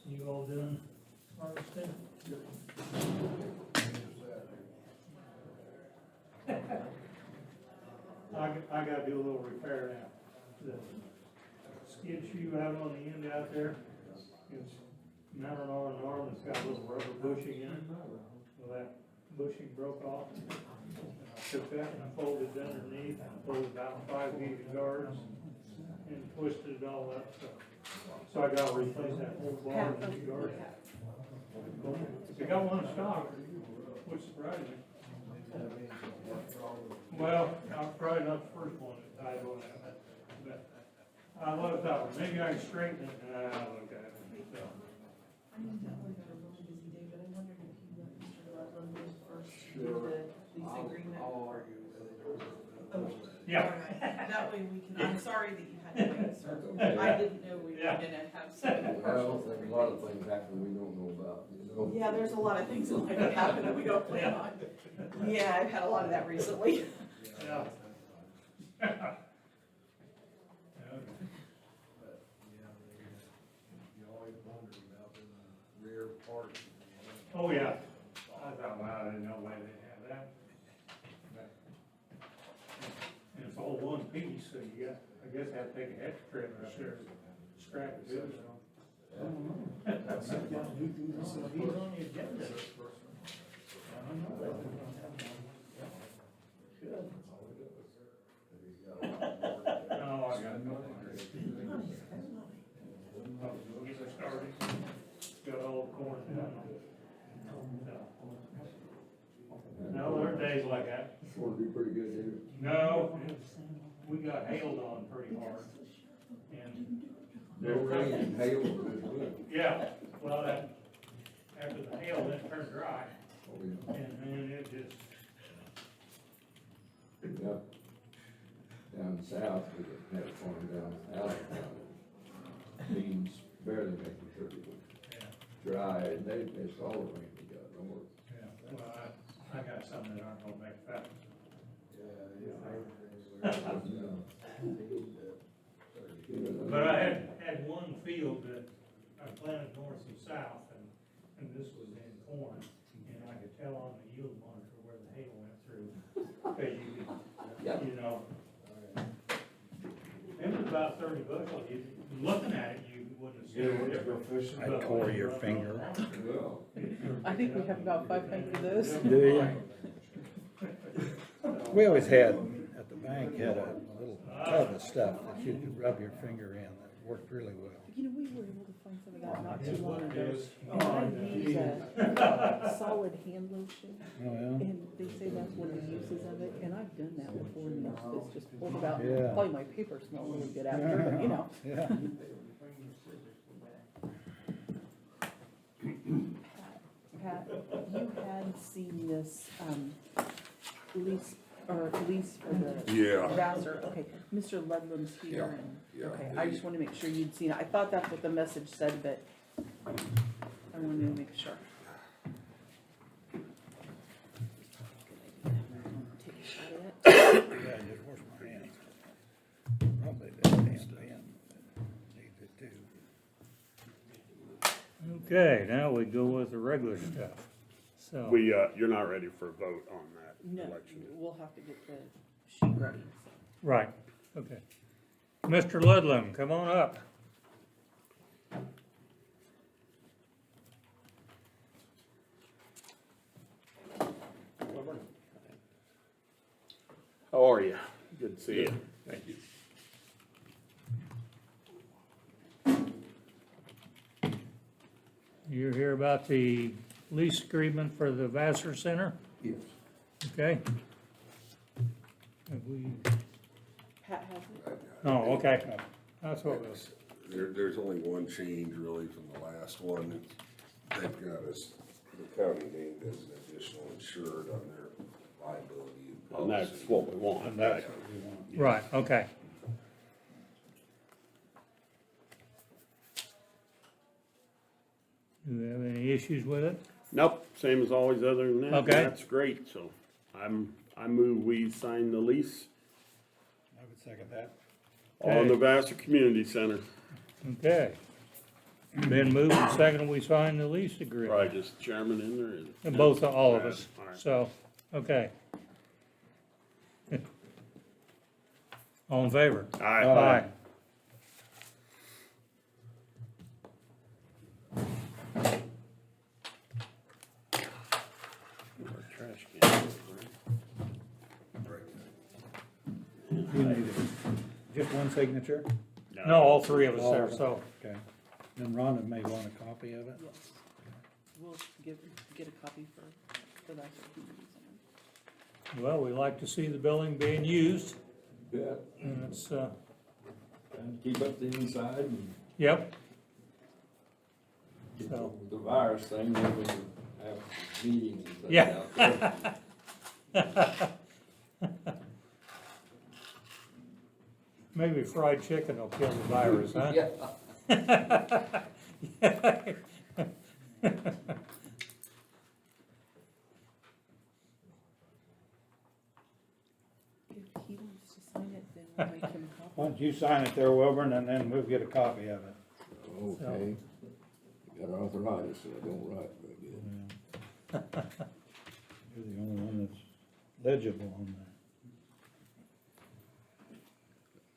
[SPEAKER 4] You all doing harvesting? I gotta do a little repair now. The skid shoe out on the end out there, it's mounted on an arm that's got a little rubber bushing in it. Well, that bushing broke off. And I took that and I folded it underneath, and pulled about 5 feet of guards and twisted it all up, so I gotta replace that whole bar and the guard. They got one in stock, which surprised me. Well, I'm probably not the first one that died on that, but I looked up, maybe I can straighten it, and I looked at it, so.
[SPEAKER 2] I know that was a really busy day, but I wondered if you let Mr. Ludlam know first to do the lease agreement.
[SPEAKER 6] I'll argue with it.
[SPEAKER 2] Oh,
[SPEAKER 4] Yeah.
[SPEAKER 2] all right. That way we can, I'm sorry that you had to wait, sir.
[SPEAKER 6] okay.
[SPEAKER 2] I didn't know we were
[SPEAKER 4] Yeah.
[SPEAKER 2] gonna have so many
[SPEAKER 6] Well,
[SPEAKER 2] partials.
[SPEAKER 6] there's a lot of things happen we don't know about, you know?
[SPEAKER 2] Yeah, there's a lot of things in life that happen that we don't plan on. Yeah, I've had a lot of that recently.
[SPEAKER 4] Yeah.
[SPEAKER 7] But, yeah, you always wondered about the rear part.
[SPEAKER 4] Oh, yeah. I thought, wow, I didn't know why they have that. But- And it's all one piece, so you got, I guess, have to take a hex trailer up there, scrap it, too, so.
[SPEAKER 5] He's on the agenda.
[SPEAKER 4] No, I got no. Get it started, got all the corn down. No, there are days like that.
[SPEAKER 6] Sure to be pretty good, didn't it?
[SPEAKER 4] No, we got hailed on pretty hard. And,
[SPEAKER 6] No rain and hail, but it's good.
[SPEAKER 4] yeah, well, that, after the hail, then it turned dry,
[SPEAKER 6] Oh, yeah.
[SPEAKER 4] and then it just,
[SPEAKER 6] Yep. Down south, we had a farm down south of town. Beans barely making sure it was
[SPEAKER 4] yeah,
[SPEAKER 6] dry, and it's all the rain we got north.
[SPEAKER 4] yeah, well, I got some that aren't gonna make that. But I had one field that I planted north and south, and this was in corn, and I could tell on the yield monitor where the hail went through. Cause you
[SPEAKER 6] Yeah.
[SPEAKER 4] could, you know. It was about 30 bushels, looking at it, you wouldn't see the difference.
[SPEAKER 1] I'd core your finger.
[SPEAKER 6] Well,
[SPEAKER 2] I think we have about 500 of those.
[SPEAKER 1] Do you? We always had, at the bank, had a little tub of stuff that you could rub your finger in, that worked really well.
[SPEAKER 8] You know, we were able to find some of that not too long ago. And I use a solid hand lotion,
[SPEAKER 1] Oh, yeah?
[SPEAKER 8] and they say that's one of the uses of it, and I've done that before in the office, just pulled it out.
[SPEAKER 1] Yeah.
[SPEAKER 8] Probably my paper smells really good after, but you know.
[SPEAKER 1] Yeah.
[SPEAKER 8] Pat, you had seen this, lease for the.
[SPEAKER 3] Yeah.
[SPEAKER 8] Vassar, okay, Mr. Ludlam's here and,
[SPEAKER 3] Yeah.
[SPEAKER 8] okay, I just wanted to make sure you'd seen it. I thought that's what the message said, but I wanted to make sure. Take a shot of it.
[SPEAKER 1] Yeah, just wash my hands. Probably that damn pen needs it too.
[SPEAKER 4] Okay, now we go with the regular stuff, so.
[SPEAKER 3] You're not ready for a vote on that
[SPEAKER 8] No,
[SPEAKER 3] election.
[SPEAKER 8] we'll have to get the sheet ready, so.
[SPEAKER 4] Right, okay. Mr. Ludlam, come on up.
[SPEAKER 3] How are you? Good to see you. Thank you.
[SPEAKER 4] You're here about the lease agreement for the Vassar Center,
[SPEAKER 6] yes.
[SPEAKER 4] okay? Have we,
[SPEAKER 8] Pat has it.
[SPEAKER 4] oh, okay, that's what it was.
[SPEAKER 9] There's only one change really from the last one. They've got us, the county named as an additional insured on their liability.
[SPEAKER 3] And that's what we want.
[SPEAKER 1] And that's what we want.
[SPEAKER 4] Right, okay. Do you have any issues with it?
[SPEAKER 3] Nope, same as always, other than that.
[SPEAKER 4] Okay.
[SPEAKER 3] That's great, so I move we sign the lease
[SPEAKER 1] I would second that.
[SPEAKER 3] on the Vassar Community Center.
[SPEAKER 4] Okay. Been moved and seconded, we sign the lease agreement.
[SPEAKER 3] Probably just chairman in there.
[SPEAKER 4] And both, all of us,
[SPEAKER 3] All right.
[SPEAKER 4] so, okay. All in favor?
[SPEAKER 3] Aye.
[SPEAKER 4] Aye.
[SPEAKER 3] Our trash can,
[SPEAKER 1] You need it. Just one signature?
[SPEAKER 3] right?
[SPEAKER 4] No, all three of us there, so,
[SPEAKER 1] Okay. Then Rhonda may want a copy of it.
[SPEAKER 8] Yes. We'll get a copy for that.
[SPEAKER 4] well, we like to see the building being used,
[SPEAKER 6] Yeah.
[SPEAKER 4] and it's,
[SPEAKER 6] And keep up the inside and
[SPEAKER 4] Yep,
[SPEAKER 6] get
[SPEAKER 4] So-
[SPEAKER 6] the virus thing, then we can have meetings and things
[SPEAKER 4] Yeah.
[SPEAKER 6] out there.
[SPEAKER 4] maybe fried chicken will kill the virus, huh?
[SPEAKER 6] Yeah.
[SPEAKER 8] If he wants to sign it, then we'll make him a
[SPEAKER 1] Why
[SPEAKER 8] copy.
[SPEAKER 1] don't you sign it there, Wilburn, and then we'll get a copy of it.
[SPEAKER 6] Okay. Got arthritis, so I don't write very good.
[SPEAKER 1] You're the only one that's legible on that.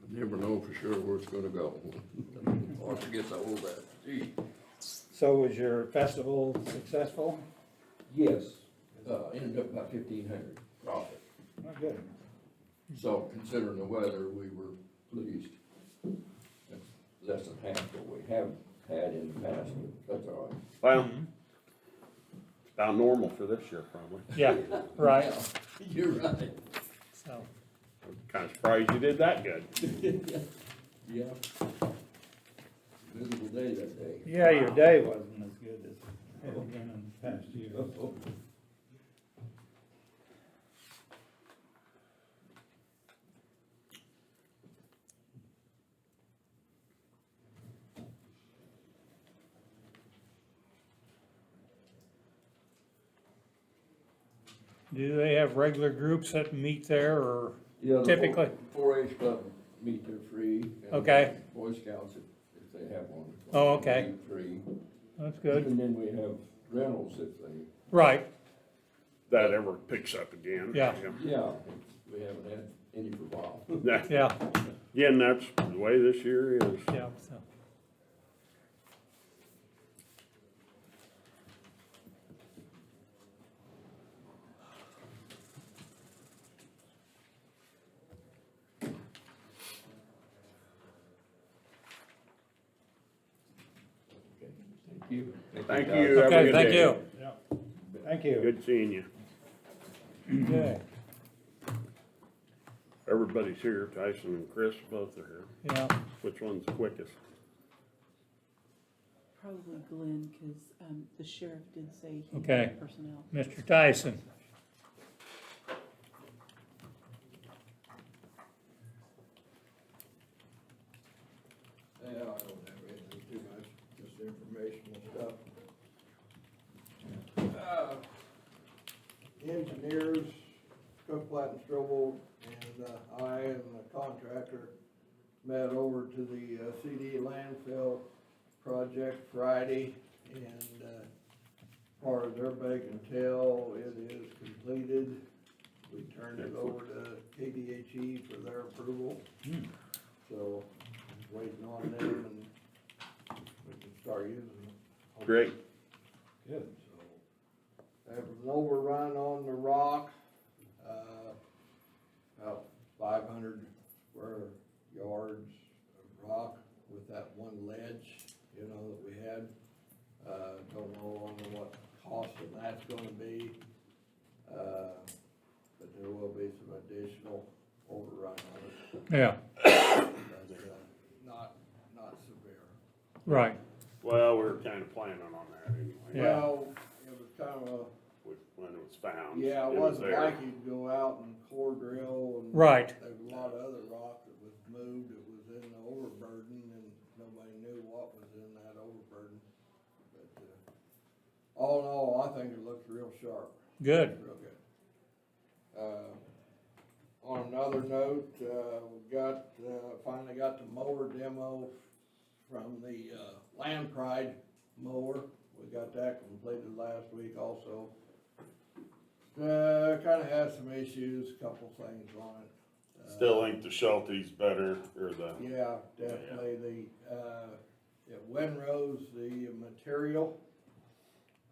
[SPEAKER 6] Never know for sure where it's gonna go. Or forget to hold that. Gee.
[SPEAKER 1] So was your festival successful?
[SPEAKER 6] Yes, ended up about 1,500 profit.
[SPEAKER 1] Oh, good.
[SPEAKER 6] So considering the weather, we were pleased. That's less than half what we have had in the past, but that's all right.
[SPEAKER 3] Well, it's about normal for this year, probably.
[SPEAKER 4] Yeah, right,
[SPEAKER 6] Yeah, you're right.
[SPEAKER 4] so,
[SPEAKER 3] I'm kinda surprised you did that good.
[SPEAKER 6] Yeah. Miserable day that day.
[SPEAKER 1] Yeah, your day wasn't as good as it had been in the past year.
[SPEAKER 4] do they have regular groups that meet there, or,
[SPEAKER 6] Yeah, the
[SPEAKER 4] Typically.
[SPEAKER 6] 4-H club meet there free. and
[SPEAKER 4] Okay.
[SPEAKER 6] Boy Scouts, if they have one.
[SPEAKER 4] Oh, okay.
[SPEAKER 6] meet free.
[SPEAKER 4] that's good,
[SPEAKER 6] And then we have rentals if they,
[SPEAKER 4] right,
[SPEAKER 3] That ever picks up again.
[SPEAKER 4] Yeah.
[SPEAKER 6] yeah, we haven't had any for a while.
[SPEAKER 4] yeah,
[SPEAKER 3] Again, that's the way this year is.
[SPEAKER 4] yeah, so.
[SPEAKER 6] Okay, thank you.
[SPEAKER 3] Thank
[SPEAKER 6] guys.
[SPEAKER 3] you. Have a
[SPEAKER 4] Okay,
[SPEAKER 3] good
[SPEAKER 4] thank
[SPEAKER 3] day.
[SPEAKER 4] you.
[SPEAKER 1] Thank you.
[SPEAKER 3] Good seeing you.
[SPEAKER 4] Okay,
[SPEAKER 3] Everybody's here. Tyson and Chris both are here.
[SPEAKER 4] yeah,
[SPEAKER 3] Which one's quickest?
[SPEAKER 8] Probably Glenn, cause, the sheriff did say he
[SPEAKER 4] Okay.
[SPEAKER 8] had personnel.
[SPEAKER 4] Mr. Tyson,
[SPEAKER 7] Yeah, I don't have anything too much, just informational stuff. Engineers, Cook, Platt and Strobel, and I and the contractor met over to the CD landfill project Friday, and part of their bake and tell, it is completed. We turned it over to KDHE for their approval. So, just waiting on them and we can start using them.
[SPEAKER 3] Great.
[SPEAKER 1] Good.
[SPEAKER 7] So, there was an overrun on the rock, about 500 square yards of rock with that one ledge, you know, that we had. Don't know what the cost of that's gonna be, but there will be some additional overrun on it,
[SPEAKER 4] yeah,
[SPEAKER 7] but, not severe.
[SPEAKER 4] right,
[SPEAKER 3] Well, we were kinda planning on that anyway.
[SPEAKER 4] Yeah.
[SPEAKER 7] Well, it was kind of
[SPEAKER 3] When it was found.
[SPEAKER 7] yeah, it
[SPEAKER 3] was
[SPEAKER 7] wasn't
[SPEAKER 3] there.
[SPEAKER 7] like you'd go out and core drill and.
[SPEAKER 4] Right.
[SPEAKER 7] There was a lot of other rock that was moved, it was in the overburden and nobody knew what was in that overburden. But, all in all, I think it looks real sharp,
[SPEAKER 4] good,
[SPEAKER 7] real good. On another note, we got, finally got the mower demo from the, Land Pride mower. We got that completed last week also. Kinda has some issues, couple things on it.
[SPEAKER 3] Still think the Schulte's better, or the,
[SPEAKER 7] Yeah, definitely, it Winrose, the material,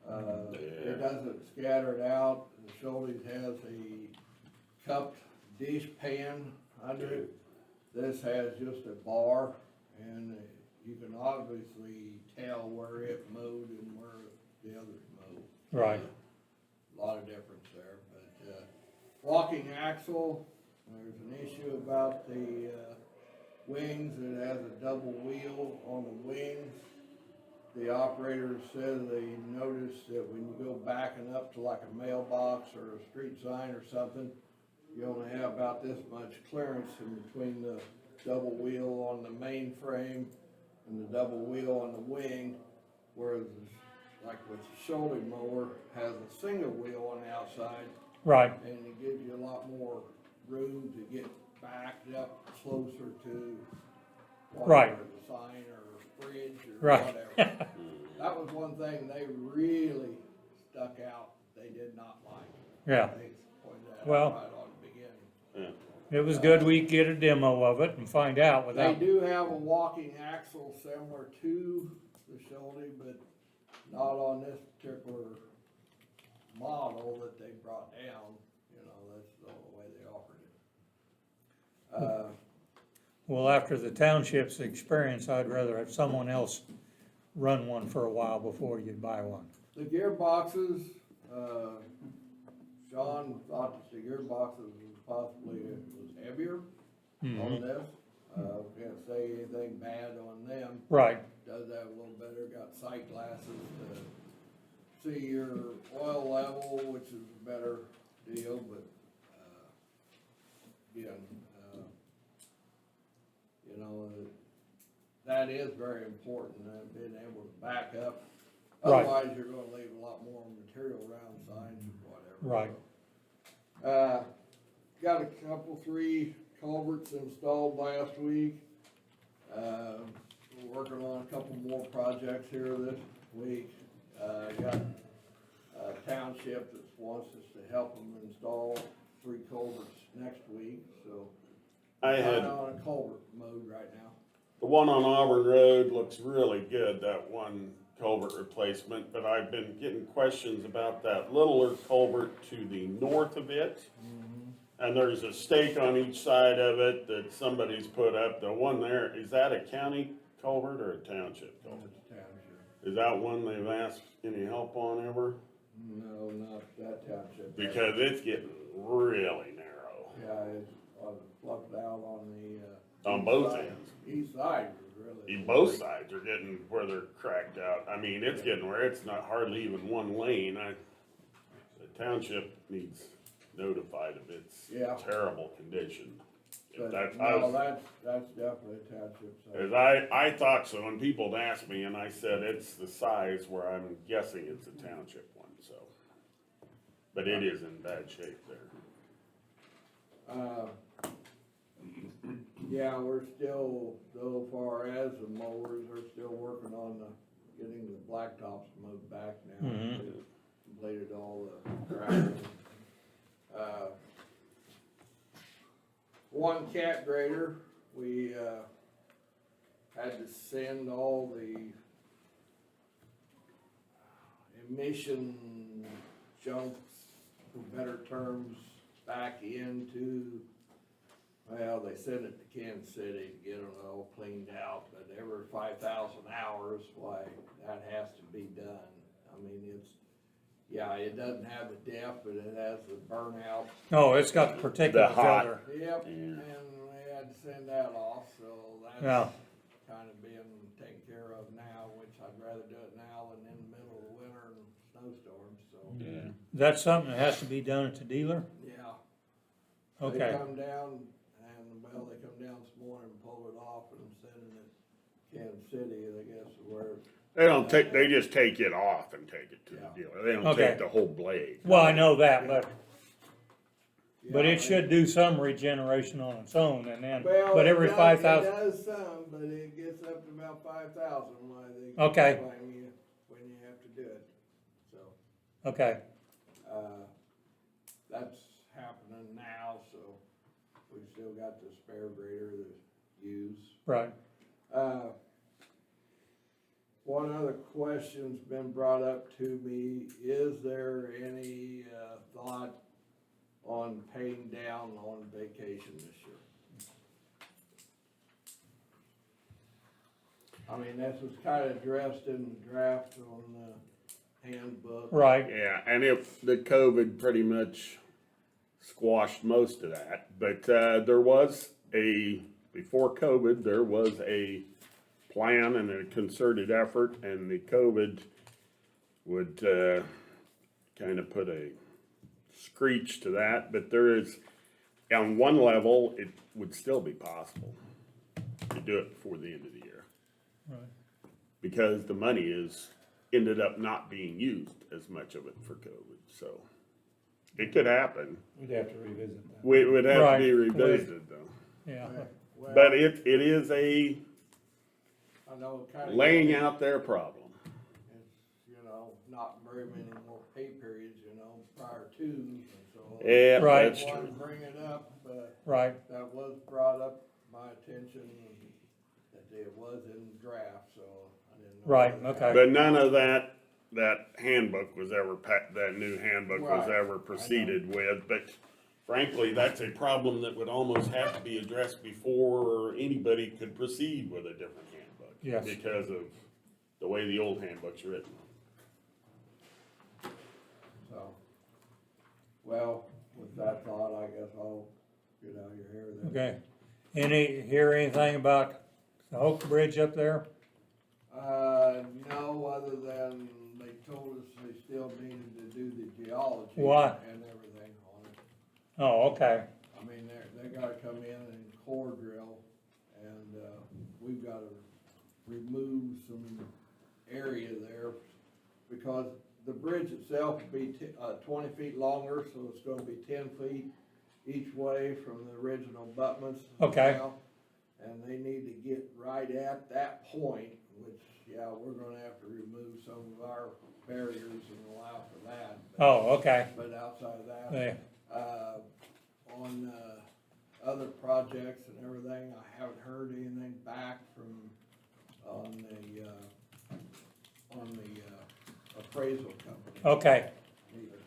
[SPEAKER 7] it doesn't scatter it out. The Schulte's has a cupped dish pan under it. This has just a bar, and you can obviously tell where it mowed and where the others mowed.
[SPEAKER 4] right,
[SPEAKER 7] A lot of difference there, but, walking axle, there's an issue about the, wings, it has a double wheel on the wings. The operator said they noticed that when you go backing up to like a mailbox or a street sign or something, you only have about this much clearance in between the double wheel on the main frame and the double wheel on the wing, whereas like with the shoulder mower has a single wheel on the outside,
[SPEAKER 4] right,
[SPEAKER 7] and it gives you a lot more room to get backed up closer to
[SPEAKER 4] Right.
[SPEAKER 7] whatever, the sign or fridge or
[SPEAKER 4] Right.
[SPEAKER 7] whatever. That was one thing they really stuck out, they did not like.
[SPEAKER 4] yeah.
[SPEAKER 7] They pointed that
[SPEAKER 4] Well-
[SPEAKER 7] out right on the beginning.
[SPEAKER 4] It was good we could get a demo of it and find out
[SPEAKER 7] They
[SPEAKER 4] without,
[SPEAKER 7] do have a walking axle similar to the Shelby, but not on this particular model that they brought down. You know, that's the only way they offered it.
[SPEAKER 4] well, after the township's experience, I'd rather have someone else run one for a while before you buy one.
[SPEAKER 7] The gearboxes, Sean thought that the gearboxes was possibly was heavier on this. Can't say anything bad on them.
[SPEAKER 4] Right,
[SPEAKER 7] Does have a little better, got sight glasses to see your oil level, which is a better deal, but, again, you know, that is very important, being able to back up.
[SPEAKER 4] Right.
[SPEAKER 7] Otherwise, you're gonna leave a lot more material around signs or whatever.
[SPEAKER 4] right,
[SPEAKER 7] Got a couple, 3 culverts installed last week. We're working on a couple more projects here this week. Got a township that wants us to help them install 3 culverts next week, so.
[SPEAKER 3] I
[SPEAKER 7] I'm
[SPEAKER 3] had,
[SPEAKER 7] on a culvert mode right now.
[SPEAKER 3] the one on Auburn Road looks really good, that one culvert replacement, but I've been getting questions about that littler culvert to the north of it. And there's a stake on each side of it that somebody's put up. The one there, is that a county culvert or a township culvert?
[SPEAKER 7] It's township.
[SPEAKER 3] Is that one they've asked any help on ever?
[SPEAKER 7] No, not that township.
[SPEAKER 3] Because it's getting really narrow
[SPEAKER 7] Yeah, it's fluffed out on the,
[SPEAKER 3] on
[SPEAKER 7] east
[SPEAKER 3] both
[SPEAKER 7] side.
[SPEAKER 3] ends.
[SPEAKER 7] East side was really.
[SPEAKER 3] Both sides are getting where they're cracked out. I mean, it's getting where it's not hardly even one lane. The township needs notified of its
[SPEAKER 7] Yeah.
[SPEAKER 3] terrible condition.
[SPEAKER 7] But
[SPEAKER 3] That's,
[SPEAKER 7] no, that's definitely a township site.
[SPEAKER 3] as I thought so, and people had asked me, and I said it's the size where I'm guessing it's a township one, so. But it is in bad shape there.
[SPEAKER 7] Yeah, we're still, so far as the mowers, are still working on getting the blacktops mowed back now.
[SPEAKER 4] Mhm.
[SPEAKER 7] We've completed all the grading. One cat grader, we, had to send all the emission jumps, for better terms, back into, well, they sent it to Kansas City to get it all cleaned out, but every 5,000 hours, why, that has to be done. I mean, it's, yeah, it doesn't have the depth, but it has the burnout.
[SPEAKER 4] oh, it's got the particulate
[SPEAKER 3] The hot.
[SPEAKER 4] filter,
[SPEAKER 7] Yep,
[SPEAKER 3] Yeah.
[SPEAKER 7] and we had to send that off, so
[SPEAKER 4] yeah,
[SPEAKER 7] that's kind of being taken care of now, which I'd rather do it now than in the middle of the winter and snowstorms, so,
[SPEAKER 3] Yeah.
[SPEAKER 4] that's something that has to be done at the dealer?
[SPEAKER 7] yeah.
[SPEAKER 4] Okay,
[SPEAKER 7] They come down and, well, they come down this morning and pull it off and send it to Kansas City, I guess, where.
[SPEAKER 3] They don't take, they just take it off and take it to the
[SPEAKER 7] Yeah.
[SPEAKER 3] dealer. They don't
[SPEAKER 4] Okay.
[SPEAKER 3] take the whole blade.
[SPEAKER 4] well, I know that, but
[SPEAKER 7] Yeah,
[SPEAKER 4] it should do some regeneration on its own and then,
[SPEAKER 7] Well,
[SPEAKER 4] but
[SPEAKER 7] it
[SPEAKER 4] every
[SPEAKER 7] does-
[SPEAKER 4] 5,000,
[SPEAKER 7] It does some, but it gets up to about 5,000, why they.
[SPEAKER 4] Okay.
[SPEAKER 7] Blame you when you have to do it, so.
[SPEAKER 4] okay,
[SPEAKER 7] That's happening now, so we've still got the spare grader to use.
[SPEAKER 4] right.
[SPEAKER 7] One other question's been brought up to me, is there any, thought on paying down on vacation this year? I mean, this was kinda addressed in the draft on the handbook.
[SPEAKER 4] Right,
[SPEAKER 3] Yeah, and if the COVID pretty much squashed most of that, but there was a before COVID, there was a plan and a concerted effort, and the COVID would, kind of put a screech to that, but there is, on one level, it would still be possible to do it before the end of the year.
[SPEAKER 4] Right.
[SPEAKER 3] Because the money is, ended up not being used as much of it for COVID, so it could happen.
[SPEAKER 1] We'd have to revisit that.
[SPEAKER 3] We would have to be
[SPEAKER 4] Right.
[SPEAKER 3] revisited though.
[SPEAKER 4] Yeah,
[SPEAKER 7] Well,
[SPEAKER 3] But it is a
[SPEAKER 7] I know kinda.
[SPEAKER 3] laying out there problem.
[SPEAKER 7] It's, you know, not very many more pay periods, you know, prior to, and so.
[SPEAKER 3] Yeah,
[SPEAKER 4] Right.
[SPEAKER 3] that's
[SPEAKER 7] Want
[SPEAKER 3] true.
[SPEAKER 7] to bring it up, but
[SPEAKER 4] right,
[SPEAKER 7] that was brought up my attention, that it was in draft, so I didn't know.
[SPEAKER 4] Right,
[SPEAKER 7] whether-
[SPEAKER 4] okay.
[SPEAKER 3] But none of that handbook was ever, that new handbook was
[SPEAKER 7] Right.
[SPEAKER 3] ever proceeded with, but frankly, that's a problem that would almost have to be addressed before anybody could proceed with a different handbook.
[SPEAKER 4] Yes.
[SPEAKER 3] Because of the way the old handbook's written.
[SPEAKER 7] So, well, with that thought, I guess I'll get out of your hair then.
[SPEAKER 4] okay. Hear anything about the Oak Bridge up there?
[SPEAKER 7] No, other than they told us they still needed to do the geology.
[SPEAKER 4] What?
[SPEAKER 7] And everything on it.
[SPEAKER 4] Oh, okay,
[SPEAKER 7] I mean, they gotta come in and core drill, and, we've gotta remove some area there, because the bridge itself will be 20 feet longer, so it's gonna be 10 feet each way from the original abutments.
[SPEAKER 4] Okay.
[SPEAKER 7] now. And they need to get right at that point, which, yeah, we're gonna have to remove some of our barriers and allow for that.
[SPEAKER 4] oh, okay,
[SPEAKER 7] But outside of that,
[SPEAKER 4] yeah,
[SPEAKER 7] on, other projects and everything, I haven't heard anything back from, on the appraisal company
[SPEAKER 4] okay,
[SPEAKER 7] either.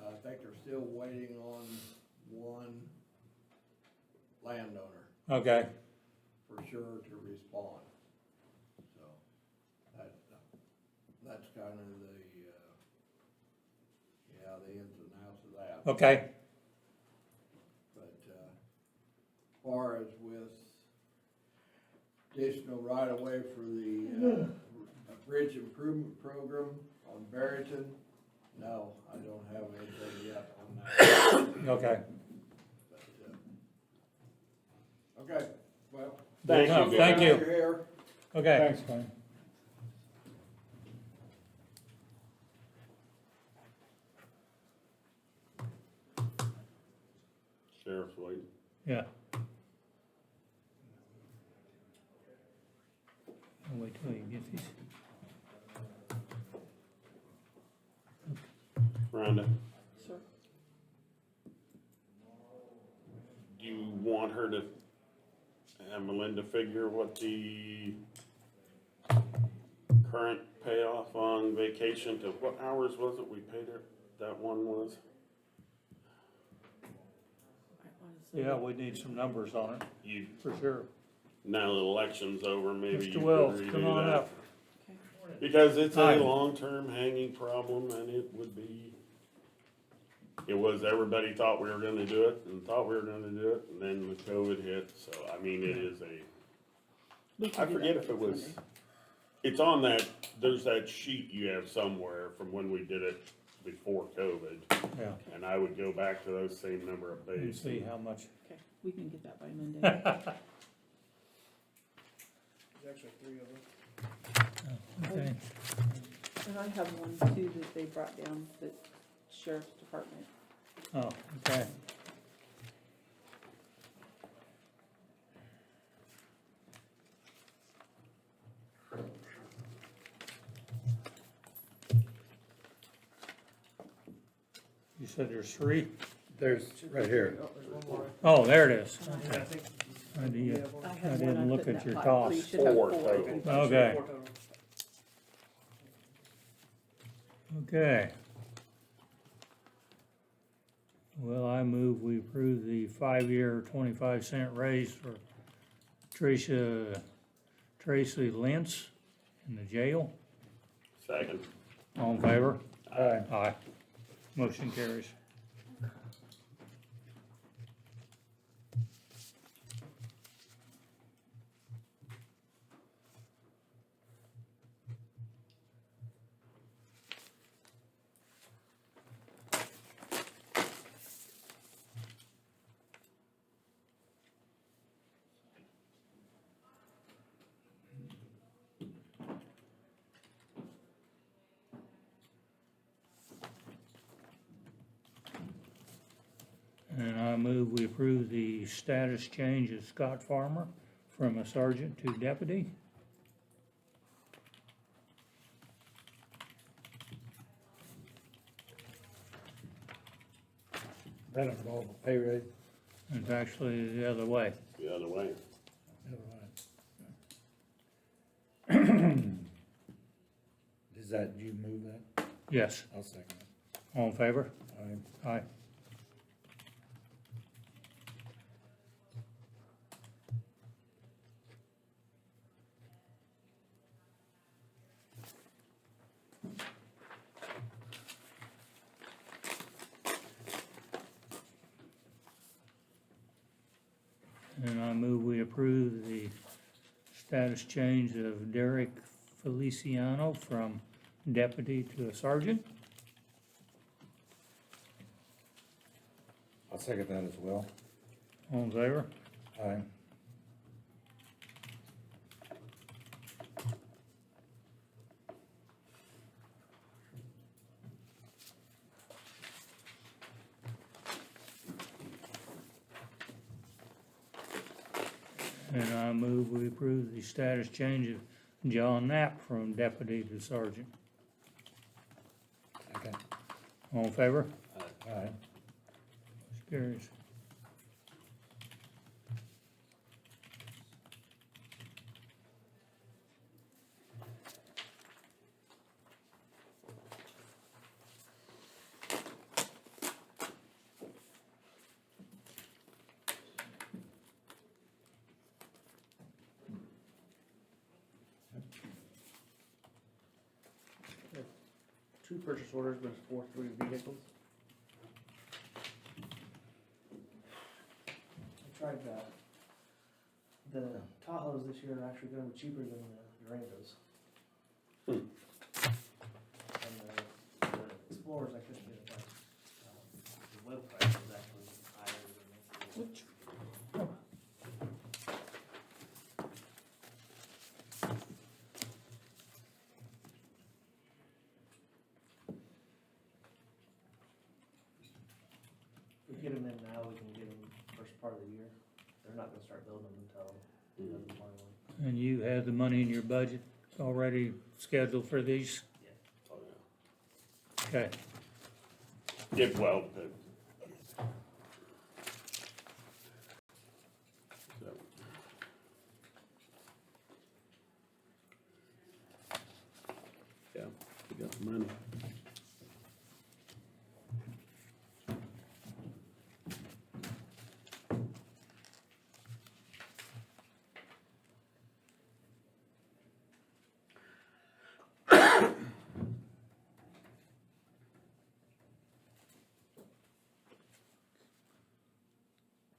[SPEAKER 7] I think they're still waiting on one landowner
[SPEAKER 4] okay,
[SPEAKER 7] for sure to respond. So, that's kind of the ins and outs of that.
[SPEAKER 4] okay,
[SPEAKER 7] But, far as with additional right of way for the, bridge improvement program on Barrington, no, I don't have anything yet on that.
[SPEAKER 4] okay.
[SPEAKER 7] But, okay, well.
[SPEAKER 3] Thank you.
[SPEAKER 7] I'll get
[SPEAKER 4] Thank
[SPEAKER 7] out
[SPEAKER 4] you.
[SPEAKER 7] of your hair.
[SPEAKER 4] Okay,
[SPEAKER 1] Thanks, Wayne.
[SPEAKER 3] Sheriff's waiting.
[SPEAKER 4] yeah. I'll wait till you get these.
[SPEAKER 3] Rhonda,
[SPEAKER 8] Sure.
[SPEAKER 3] do you want her to have Melinda figure what the current payoff on vacation to, what hours was it we paid her, that one was?
[SPEAKER 4] Yeah, we need some numbers on it,
[SPEAKER 3] You,
[SPEAKER 4] for sure.
[SPEAKER 3] now the election's over, maybe you
[SPEAKER 4] Mr.
[SPEAKER 3] could
[SPEAKER 4] Wells,
[SPEAKER 3] redo
[SPEAKER 4] come on
[SPEAKER 3] that.
[SPEAKER 4] up.
[SPEAKER 3] Because it's
[SPEAKER 4] Hi.
[SPEAKER 3] a long-term hanging problem and it would be, it was, everybody thought we were gonna do it and thought we were gonna do it, and then the COVID hit, so, I mean, it is a, I forget if it was, it's on that, there's that sheet you have somewhere from when we did it before COVID,
[SPEAKER 4] Yeah,
[SPEAKER 3] and I would go back to those same number of
[SPEAKER 4] and
[SPEAKER 3] days.
[SPEAKER 4] see how much.
[SPEAKER 8] Okay, we can get that by Monday.
[SPEAKER 5] There's actually 3 of them.
[SPEAKER 4] Okay,
[SPEAKER 8] And I have one too that they brought down, the sheriff's department.
[SPEAKER 4] oh, okay. You said there's 3?
[SPEAKER 1] There's, right here.
[SPEAKER 5] Oh, there's one more.
[SPEAKER 4] Oh, there it is.
[SPEAKER 5] Yeah, I think.
[SPEAKER 4] I did.
[SPEAKER 5] have one.
[SPEAKER 8] I
[SPEAKER 4] I
[SPEAKER 8] have
[SPEAKER 4] didn't
[SPEAKER 8] one I
[SPEAKER 4] look
[SPEAKER 8] put in
[SPEAKER 4] at
[SPEAKER 8] that
[SPEAKER 4] your
[SPEAKER 8] file, so you
[SPEAKER 4] costs.
[SPEAKER 8] should have
[SPEAKER 3] Four
[SPEAKER 8] 4.
[SPEAKER 3] total.
[SPEAKER 4] Okay.
[SPEAKER 5] 4 total.
[SPEAKER 4] Okay. Well, I move we approve the 5-year, 25-cent raise for Tracy Lentz in the jail.
[SPEAKER 3] Second.
[SPEAKER 4] All in favor?
[SPEAKER 1] Aye.
[SPEAKER 4] Aye. Motion carries. I move we approve the status change of Scott Farmer from a sergeant to deputy.
[SPEAKER 1] That involve a pay raise?
[SPEAKER 4] It's actually the other way.
[SPEAKER 3] The other way.
[SPEAKER 1] Is that, you move that?
[SPEAKER 4] Yes,
[SPEAKER 1] I'll second it.
[SPEAKER 4] all in favor?
[SPEAKER 1] Aye.
[SPEAKER 4] Aye. And I move we approve the status change of Derek Feliciano from deputy to a sergeant.
[SPEAKER 1] I'll second that as well.
[SPEAKER 4] All in favor?
[SPEAKER 1] Aye.
[SPEAKER 4] And I move we approve the status change of John Knapp from deputy to sergeant.
[SPEAKER 1] Second.
[SPEAKER 4] All in favor?
[SPEAKER 1] Aye.
[SPEAKER 4] Carries.
[SPEAKER 5] Two purchase orders, but for 3 vehicles. I tried the Tahoes this year are actually gonna be cheaper than the Durangos. And the Explorers I couldn't get a price. The web price was actually higher than this. If we get them in now, we can get them first part of the year. They're not gonna start building them until 2021.
[SPEAKER 4] And you have the money in your budget already scheduled for these?
[SPEAKER 3] Oh, yeah.
[SPEAKER 4] Okay.
[SPEAKER 3] Get well, but. So. Yeah, you got the money.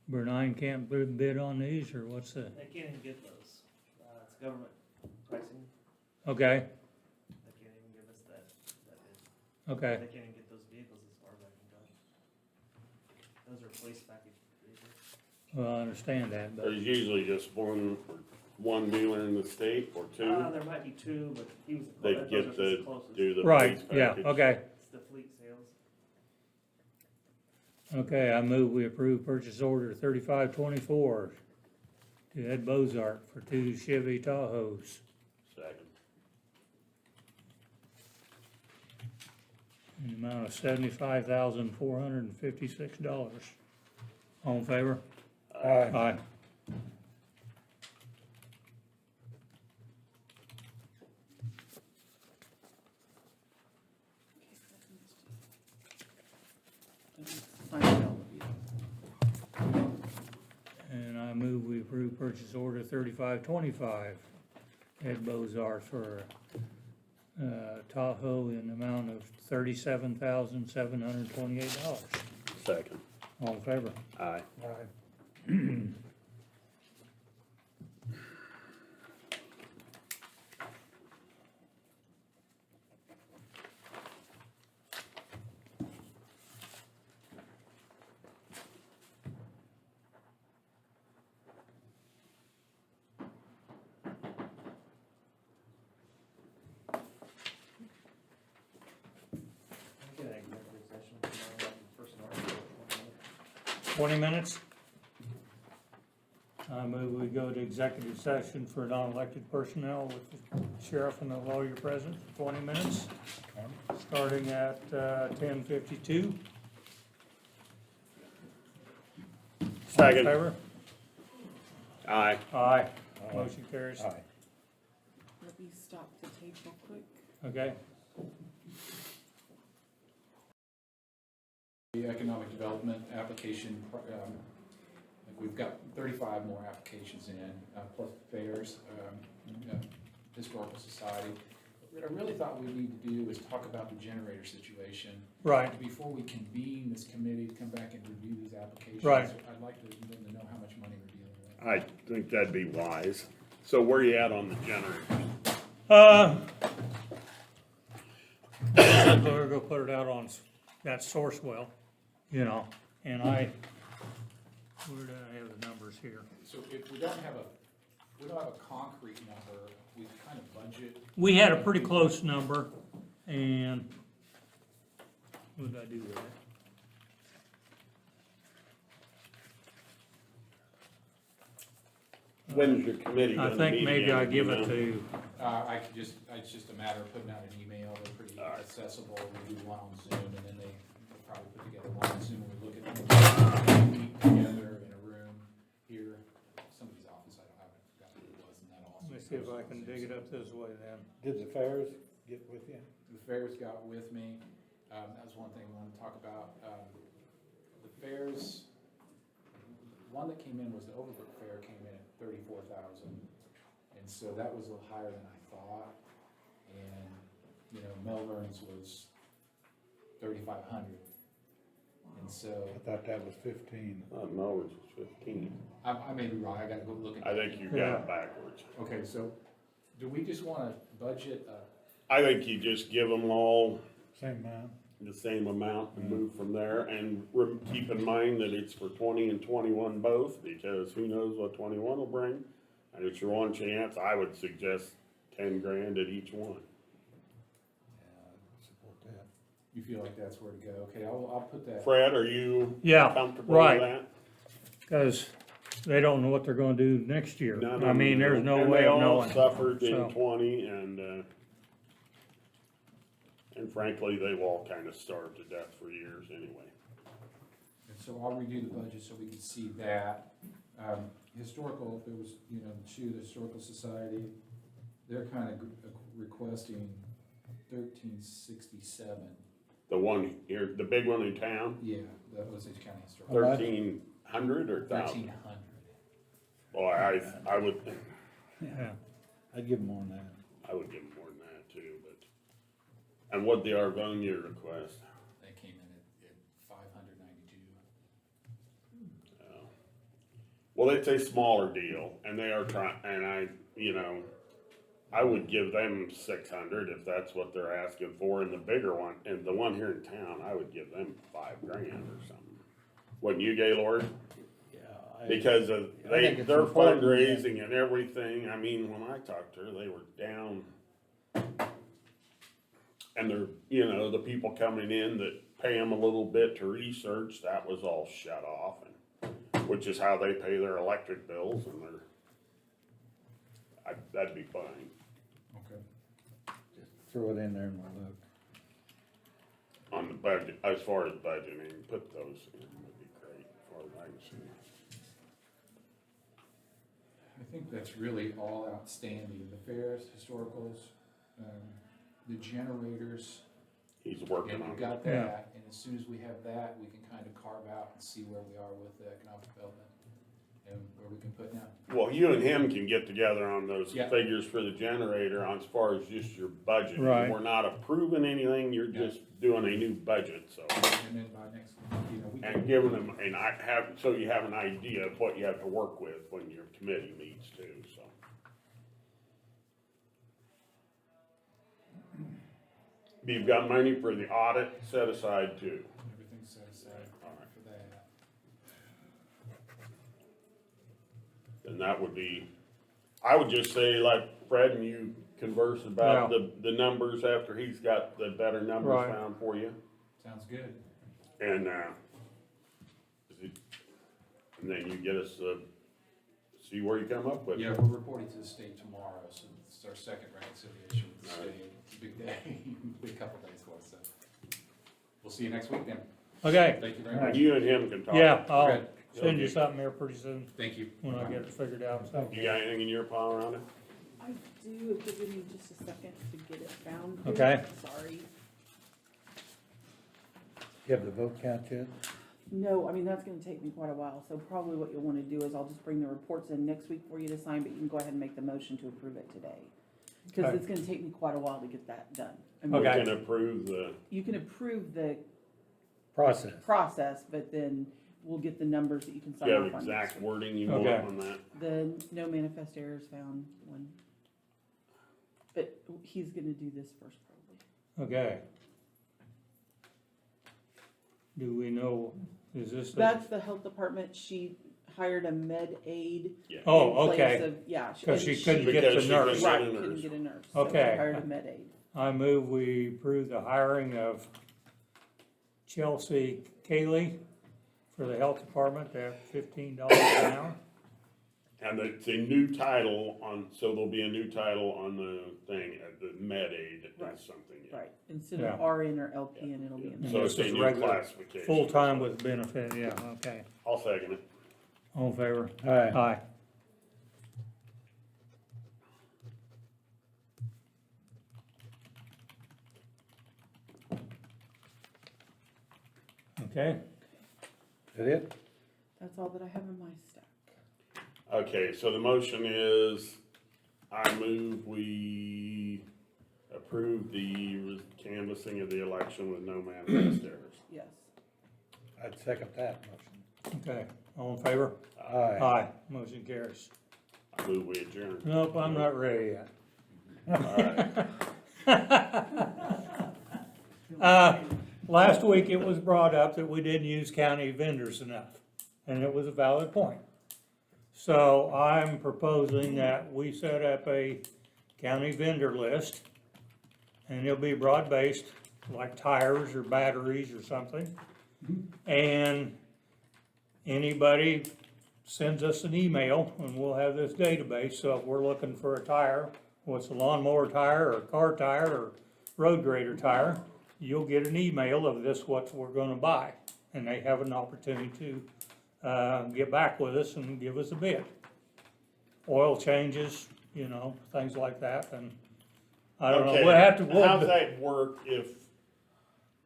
[SPEAKER 4] Bernine can't bid on these, or what's the,
[SPEAKER 5] They can't even get those. It's government pricing.
[SPEAKER 4] okay,
[SPEAKER 5] They can't even give us that bid.
[SPEAKER 4] okay.
[SPEAKER 5] They can't even get those vehicles as far as I can tell. Those are police package vehicles.
[SPEAKER 4] Well, I understand that, but,
[SPEAKER 3] There's usually just one dealer in the state or two.
[SPEAKER 5] There might be two, but he was
[SPEAKER 3] They
[SPEAKER 5] those
[SPEAKER 3] get
[SPEAKER 5] are
[SPEAKER 3] the,
[SPEAKER 5] the closest.
[SPEAKER 3] do the.
[SPEAKER 4] right,
[SPEAKER 3] police
[SPEAKER 4] yeah,
[SPEAKER 3] package.
[SPEAKER 4] okay.
[SPEAKER 5] It's the fleet sales.
[SPEAKER 4] Okay, I move we approve purchase order 3524 to Ed Bozart for 2 Chevy Tahoes.
[SPEAKER 3] Second.
[SPEAKER 4] In the amount of $75,456. All in favor?
[SPEAKER 1] Aye.
[SPEAKER 4] Aye. And I move we approve purchase order 3525, Ed Bozart for Tahoe in the amount of $37,728.
[SPEAKER 3] Second.
[SPEAKER 4] All in favor?
[SPEAKER 3] Aye.
[SPEAKER 1] Aye.
[SPEAKER 5] I get an executive session tomorrow, like the personnel.
[SPEAKER 4] 20 minutes? I move we go to executive session for non-elected personnel with the sheriff and the lawyer present for 20 minutes, starting at 10:52.
[SPEAKER 3] Second.
[SPEAKER 4] Favor?
[SPEAKER 3] Aye.
[SPEAKER 4] Aye. Motion carries.
[SPEAKER 1] Aye.
[SPEAKER 2] Let me stop the tape real quick.
[SPEAKER 4] Okay.
[SPEAKER 10] The economic development application, we've got 35 more applications in, plus fairs, historical society. What I really thought we need to do is talk about the generator situation.
[SPEAKER 4] Right.
[SPEAKER 10] Before we convene this committee to come back and review these applications.
[SPEAKER 4] Right.
[SPEAKER 10] I'd like them to know how much money we're dealing with.
[SPEAKER 3] I think that'd be wise. So where you at on the generator?
[SPEAKER 4] We're gonna put it out on that source well, you know, and where do I have the numbers here?
[SPEAKER 10] So if we don't have a concrete number, we kind of budget.
[SPEAKER 4] We had a pretty close number, and what did I do with it?
[SPEAKER 3] When's your committee
[SPEAKER 4] I
[SPEAKER 3] gonna
[SPEAKER 4] think
[SPEAKER 3] meet
[SPEAKER 4] maybe
[SPEAKER 3] again,
[SPEAKER 4] I give
[SPEAKER 3] you
[SPEAKER 4] it
[SPEAKER 3] know?
[SPEAKER 4] to,
[SPEAKER 10] It's just a matter of putting out an email, they're pretty accessible, we do one on Zoom, and then they'll probably put together one on Zoom, we look at them, meet together in a room here, somebody's office, I forgot who it was, and that also.
[SPEAKER 4] let me see if I can dig it up this way then.
[SPEAKER 1] Did the fairs get with you?
[SPEAKER 10] The fairs got with me, that was one thing I wanted to talk about, the fairs, one that came in was the Overbrook Fair came in at 34,000, and so that was a little higher than I thought. And, you know, Melbourne's was 3,500, and so,
[SPEAKER 1] I thought that was 15.
[SPEAKER 3] Melrose was 15.
[SPEAKER 10] I may be wrong, I gotta go look at.
[SPEAKER 3] I think you got
[SPEAKER 4] Yeah.
[SPEAKER 3] it backwards.
[SPEAKER 10] Okay, so, do we just wanna budget,
[SPEAKER 3] I think you just give them all
[SPEAKER 1] Same amount.
[SPEAKER 3] the same amount and move from there, and keep in mind that it's for 20 and 21 both, because who knows what 21 will bring, and it's your one chance. I would suggest 10 grand at each one.
[SPEAKER 1] Yeah, I support that.
[SPEAKER 10] you feel like that's where to go? Okay, I'll put that.
[SPEAKER 3] Fred, are you
[SPEAKER 4] Yeah,
[SPEAKER 3] comfortable
[SPEAKER 4] right.
[SPEAKER 3] with that?
[SPEAKER 4] Cause they don't know what they're gonna do next year.
[SPEAKER 3] None of
[SPEAKER 4] I
[SPEAKER 3] them
[SPEAKER 4] mean,
[SPEAKER 3] do.
[SPEAKER 4] there's no
[SPEAKER 3] And
[SPEAKER 4] way
[SPEAKER 3] they
[SPEAKER 4] of
[SPEAKER 3] all
[SPEAKER 4] knowing.
[SPEAKER 3] suffered in
[SPEAKER 4] So-
[SPEAKER 3] 20, and frankly, they've all kind of starved to death for years anyway.
[SPEAKER 10] And so I'll redo the budget so we can see that. Historical, there was, you know, the Historical Society, they're kind of requesting 1367.
[SPEAKER 3] The one here, the big one in town,
[SPEAKER 10] Yeah, that was Osage County Historical.
[SPEAKER 1] Well, that's-
[SPEAKER 3] 1,300 or 1,000?
[SPEAKER 10] 1,300.
[SPEAKER 3] Boy, I would,
[SPEAKER 4] Yeah,
[SPEAKER 1] I'd give them more than that.
[SPEAKER 3] I would give them more than that too, but, and what'd the Arvonia request?
[SPEAKER 10] They came in at 592.
[SPEAKER 3] Well, it's a smaller deal, and they are trying, and I would give them 600 if that's what they're asking for, and the bigger one, and the one here in town, I would give them 5 grand or something. Wouldn't you, Gaylord?
[SPEAKER 1] Yeah.
[SPEAKER 3] Because of,
[SPEAKER 1] I think it's
[SPEAKER 3] their
[SPEAKER 1] important that-
[SPEAKER 3] fundraising and everything, I mean, when I talked to her, they were down. And they're, you know, the people coming in that pay them a little bit to research, that was all shut off, and, which is how they pay their electric bills, and that'd be fine.
[SPEAKER 10] Okay.
[SPEAKER 1] Just throw it in there and we'll look.
[SPEAKER 3] On the budget, as far as budgeting, put those in, would be great, as far as I can see.
[SPEAKER 10] I think that's really all outstanding. The fairs, historicals, the generators,
[SPEAKER 3] He's working
[SPEAKER 10] and
[SPEAKER 3] on
[SPEAKER 10] we've
[SPEAKER 3] it.
[SPEAKER 10] got
[SPEAKER 4] Yeah.
[SPEAKER 10] that. And as soon as we have that, we can kind of carve out and see where we are with the economic development and where we can put now.
[SPEAKER 3] Well, you and him can get together on those
[SPEAKER 10] Yeah.
[SPEAKER 3] figures for the generator on as far as just your budget.
[SPEAKER 4] Right.
[SPEAKER 3] We're not approving anything, you're
[SPEAKER 10] Yeah.
[SPEAKER 3] just doing a new budget, so.
[SPEAKER 10] And then by next, you know, we
[SPEAKER 3] And
[SPEAKER 10] can,
[SPEAKER 3] giving them, and I have, so you have an idea of what you have to work with when your committee meets too, so. You've got money for the audit set aside too.
[SPEAKER 10] everything's set aside for that.
[SPEAKER 3] And that would be, I would just say like Fred and you converse about the numbers after he's got the better numbers
[SPEAKER 4] Right.
[SPEAKER 3] found for you.
[SPEAKER 10] Sounds good.
[SPEAKER 3] And, is it And then you get us, see where you come up with.
[SPEAKER 10] Yeah, we're reporting to the state tomorrow, so it's our second reconciliation with the
[SPEAKER 3] Alright.
[SPEAKER 10] state. It's a big day, big couple days for us, so. We'll see you next week then.
[SPEAKER 4] Okay,
[SPEAKER 10] Thank you very
[SPEAKER 3] And
[SPEAKER 10] much.
[SPEAKER 3] you and him can talk.
[SPEAKER 4] yeah, I'll
[SPEAKER 10] Good.
[SPEAKER 4] send you something here pretty soon
[SPEAKER 10] Thank you.
[SPEAKER 4] when I get it figured out, so.
[SPEAKER 3] You got anything in your pile around it?
[SPEAKER 8] I do, if you give me just a second to get it found. here.
[SPEAKER 4] Okay.
[SPEAKER 8] Sorry.
[SPEAKER 1] You have the vote count yet?
[SPEAKER 8] No, I mean, that's gonna take me quite a while, so probably what you'll wanna do is I'll just bring the reports in next week for you to sign, but you can go ahead and make the motion to approve it today. Cause
[SPEAKER 4] Okay.
[SPEAKER 8] it's gonna take me quite a while to get that done. I
[SPEAKER 3] We
[SPEAKER 8] mean,
[SPEAKER 4] Okay.
[SPEAKER 3] can approve the,
[SPEAKER 8] You can approve the
[SPEAKER 1] Process.
[SPEAKER 8] process, but then we'll get the numbers that you can
[SPEAKER 3] do
[SPEAKER 8] sign
[SPEAKER 3] you
[SPEAKER 8] off
[SPEAKER 3] have
[SPEAKER 8] on.
[SPEAKER 3] exact
[SPEAKER 8] next week.
[SPEAKER 3] wording you want
[SPEAKER 4] Okay.
[SPEAKER 3] on that?
[SPEAKER 8] The no manifest errors found one. But he's gonna do this first probably.
[SPEAKER 4] Okay. Do we know, is this? the-
[SPEAKER 8] That's the health department, she hired a med aid.
[SPEAKER 3] Yeah.
[SPEAKER 4] Oh,
[SPEAKER 8] in place
[SPEAKER 4] okay,
[SPEAKER 8] of- Yeah.
[SPEAKER 4] 'Cause
[SPEAKER 8] and
[SPEAKER 4] she couldn't get
[SPEAKER 3] Because
[SPEAKER 4] the
[SPEAKER 3] she
[SPEAKER 4] nurse.
[SPEAKER 3] couldn't-
[SPEAKER 8] Right,
[SPEAKER 3] get a
[SPEAKER 8] couldn't
[SPEAKER 3] nurse.
[SPEAKER 8] get a nurse. So she
[SPEAKER 4] Okay.
[SPEAKER 8] hired a med aid.
[SPEAKER 4] I move we approve the hiring of Chelsea Cayley for the health department at $15 an hour.
[SPEAKER 3] And it's a new title on, so there'll be a new title on the thing, the Med Aid
[SPEAKER 8] Right.
[SPEAKER 3] or something. yeah.
[SPEAKER 8] Right, instead of RN or LPN, it'll be in.
[SPEAKER 3] So
[SPEAKER 4] this
[SPEAKER 3] it's a
[SPEAKER 4] is
[SPEAKER 3] new
[SPEAKER 4] regular,
[SPEAKER 3] classification.
[SPEAKER 4] Full-time with benefit, yeah, okay.
[SPEAKER 3] I'll second it.
[SPEAKER 4] All in favor?
[SPEAKER 1] Aye.
[SPEAKER 4] Aye. Okay,
[SPEAKER 1] Is that it?
[SPEAKER 8] That's all that I have in my stack.
[SPEAKER 3] Okay, so the motion is, I move we approve the canvassing of the election with no manifest errors.
[SPEAKER 8] Yes.
[SPEAKER 1] I'd second that motion.
[SPEAKER 4] okay, all in favor?
[SPEAKER 1] Aye.
[SPEAKER 4] Aye, motion carries.
[SPEAKER 3] I move we adjourn.
[SPEAKER 4] Nope, I'm not ready yet.
[SPEAKER 3] All right.
[SPEAKER 4] Last week it was brought up that we didn't use county vendors enough, and it was a valid point. So I'm proposing that we set up a county vendor list, and it'll be broad-based, like tires or batteries or something. And anybody sends us an email, and we'll have this database, so if we're looking for a tire, what's a lawnmower tire, or a car tire, or road grader tire, you'll get an email of this, what we're gonna buy, and they have an opportunity to, get back with us and give us a bid. Oil changes, you know, things like that, and I don't know,
[SPEAKER 3] Okay,
[SPEAKER 4] we'll have to.
[SPEAKER 3] how's that work if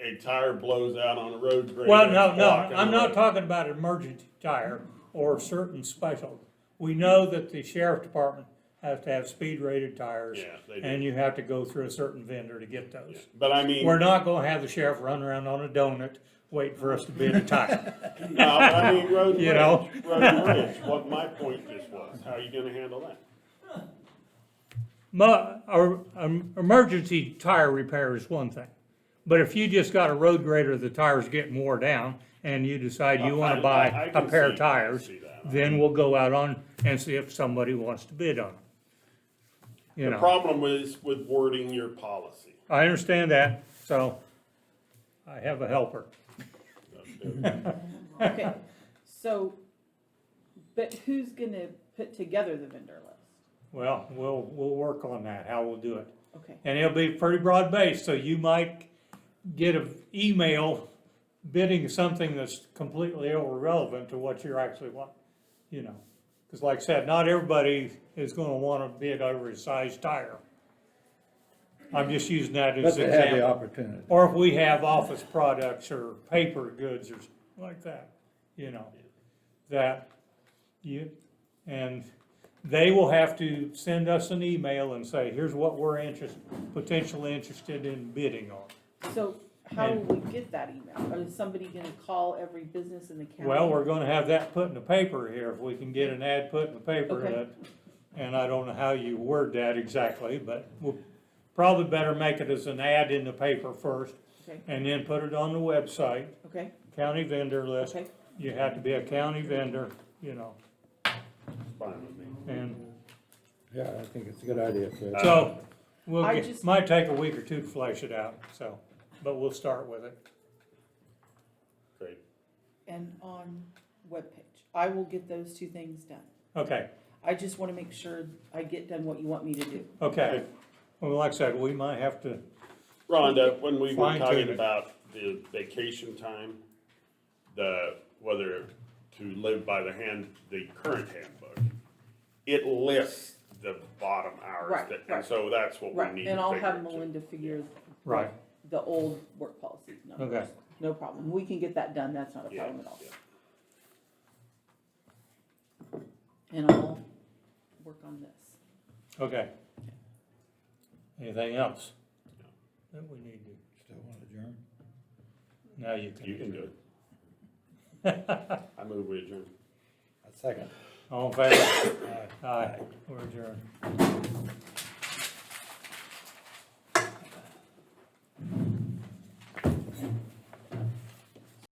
[SPEAKER 3] a tire blows out on a road grader?
[SPEAKER 4] Well, no,
[SPEAKER 3] that's
[SPEAKER 4] no,
[SPEAKER 3] blocking
[SPEAKER 4] I'm
[SPEAKER 3] the
[SPEAKER 4] not
[SPEAKER 3] road?
[SPEAKER 4] talking about an emergency tire or certain special. We know that the sheriff department has to have speed rated tires.
[SPEAKER 3] Yeah, they do.
[SPEAKER 4] And you have to go through a certain vendor to get those.
[SPEAKER 3] But I mean,
[SPEAKER 4] We're not gonna have the sheriff run around on a donut waiting for us to bid a tire.
[SPEAKER 3] no, but I mean, road
[SPEAKER 4] You
[SPEAKER 3] bridge,
[SPEAKER 4] know?
[SPEAKER 3] road bridge, what my point just was, how are you gonna handle that?
[SPEAKER 4] Our emergency tire repair is one thing, but if you just got a road grader, the tire's getting wore down, and you decide you wanna
[SPEAKER 3] I
[SPEAKER 4] buy a
[SPEAKER 3] can
[SPEAKER 4] pair
[SPEAKER 3] see-
[SPEAKER 4] of tires,
[SPEAKER 3] I can see that.
[SPEAKER 4] then we'll go out on and see if somebody wants to bid on them. You
[SPEAKER 3] The
[SPEAKER 4] know,
[SPEAKER 3] problem is with wording your policy.
[SPEAKER 4] I understand that, so I have a helper.
[SPEAKER 8] Okay, so, but who's gonna put together the vendor list?
[SPEAKER 4] Well, we'll work on that, how we'll do it.
[SPEAKER 8] Okay,
[SPEAKER 4] And it'll be pretty broad-based, so you might get an email bidding something that's completely irrelevant to what you're actually want, you know. Because like I said, not everybody is gonna wanna bid over a size tire. I'm just using that
[SPEAKER 1] But
[SPEAKER 4] as
[SPEAKER 1] they
[SPEAKER 4] an
[SPEAKER 1] have the
[SPEAKER 4] example.
[SPEAKER 1] opportunity.
[SPEAKER 4] Or if we have office products or paper goods or something like that, you know, that you, and they will have to send us an email and say, here's what we're potentially interested in bidding on.
[SPEAKER 8] so how will we get that email? Or is somebody gonna call every business in the county?
[SPEAKER 4] Well, we're gonna have that put in the paper here, if we can get an ad put in the paper
[SPEAKER 8] Okay.
[SPEAKER 4] that, and I don't know how you word that exactly, but we'll probably better make it as an ad in the paper first,
[SPEAKER 8] Okay,
[SPEAKER 4] and then put it on the website,
[SPEAKER 8] okay,
[SPEAKER 4] county vendor list.
[SPEAKER 8] okay.
[SPEAKER 4] You have to be a county vendor, you know,
[SPEAKER 3] Fine with me.
[SPEAKER 4] and
[SPEAKER 1] Yeah, I think it's a good idea, Fred.
[SPEAKER 4] so, we'll
[SPEAKER 8] I
[SPEAKER 4] get,
[SPEAKER 8] just-
[SPEAKER 4] might take a week or two to flesh it out, so, but we'll start with it.
[SPEAKER 3] Great.
[SPEAKER 8] And on webpage. I will get those two things done.
[SPEAKER 4] Okay,
[SPEAKER 8] I just wanna make sure I get done what you want me to do.
[SPEAKER 4] okay. Well, like I said, we might have to,
[SPEAKER 3] Rhonda, when we were
[SPEAKER 4] Fine
[SPEAKER 3] talking
[SPEAKER 4] tune it.
[SPEAKER 3] about the vacation time, whether to live by the current handbook, it lists the bottom hours.
[SPEAKER 8] Right,
[SPEAKER 3] And
[SPEAKER 8] right.
[SPEAKER 3] so that's what we
[SPEAKER 8] Right,
[SPEAKER 3] need
[SPEAKER 8] and
[SPEAKER 3] to
[SPEAKER 8] I'll
[SPEAKER 3] figure
[SPEAKER 8] have
[SPEAKER 3] out, too.
[SPEAKER 8] Melinda figure
[SPEAKER 4] right,
[SPEAKER 8] the old work policy numbers.
[SPEAKER 4] Okay.
[SPEAKER 8] No problem. We can get that done. That's not a
[SPEAKER 3] Yeah,
[SPEAKER 8] problem at all.
[SPEAKER 3] yeah.
[SPEAKER 8] And I'll work on this.
[SPEAKER 4] okay. Anything else that we need to,
[SPEAKER 1] Still want to adjourn?
[SPEAKER 3] Yeah.
[SPEAKER 4] now you can.
[SPEAKER 3] You can do it. I move we adjourn.
[SPEAKER 1] A second.
[SPEAKER 4] All in favor?
[SPEAKER 1] Aye.
[SPEAKER 4] Aye, we're adjourned.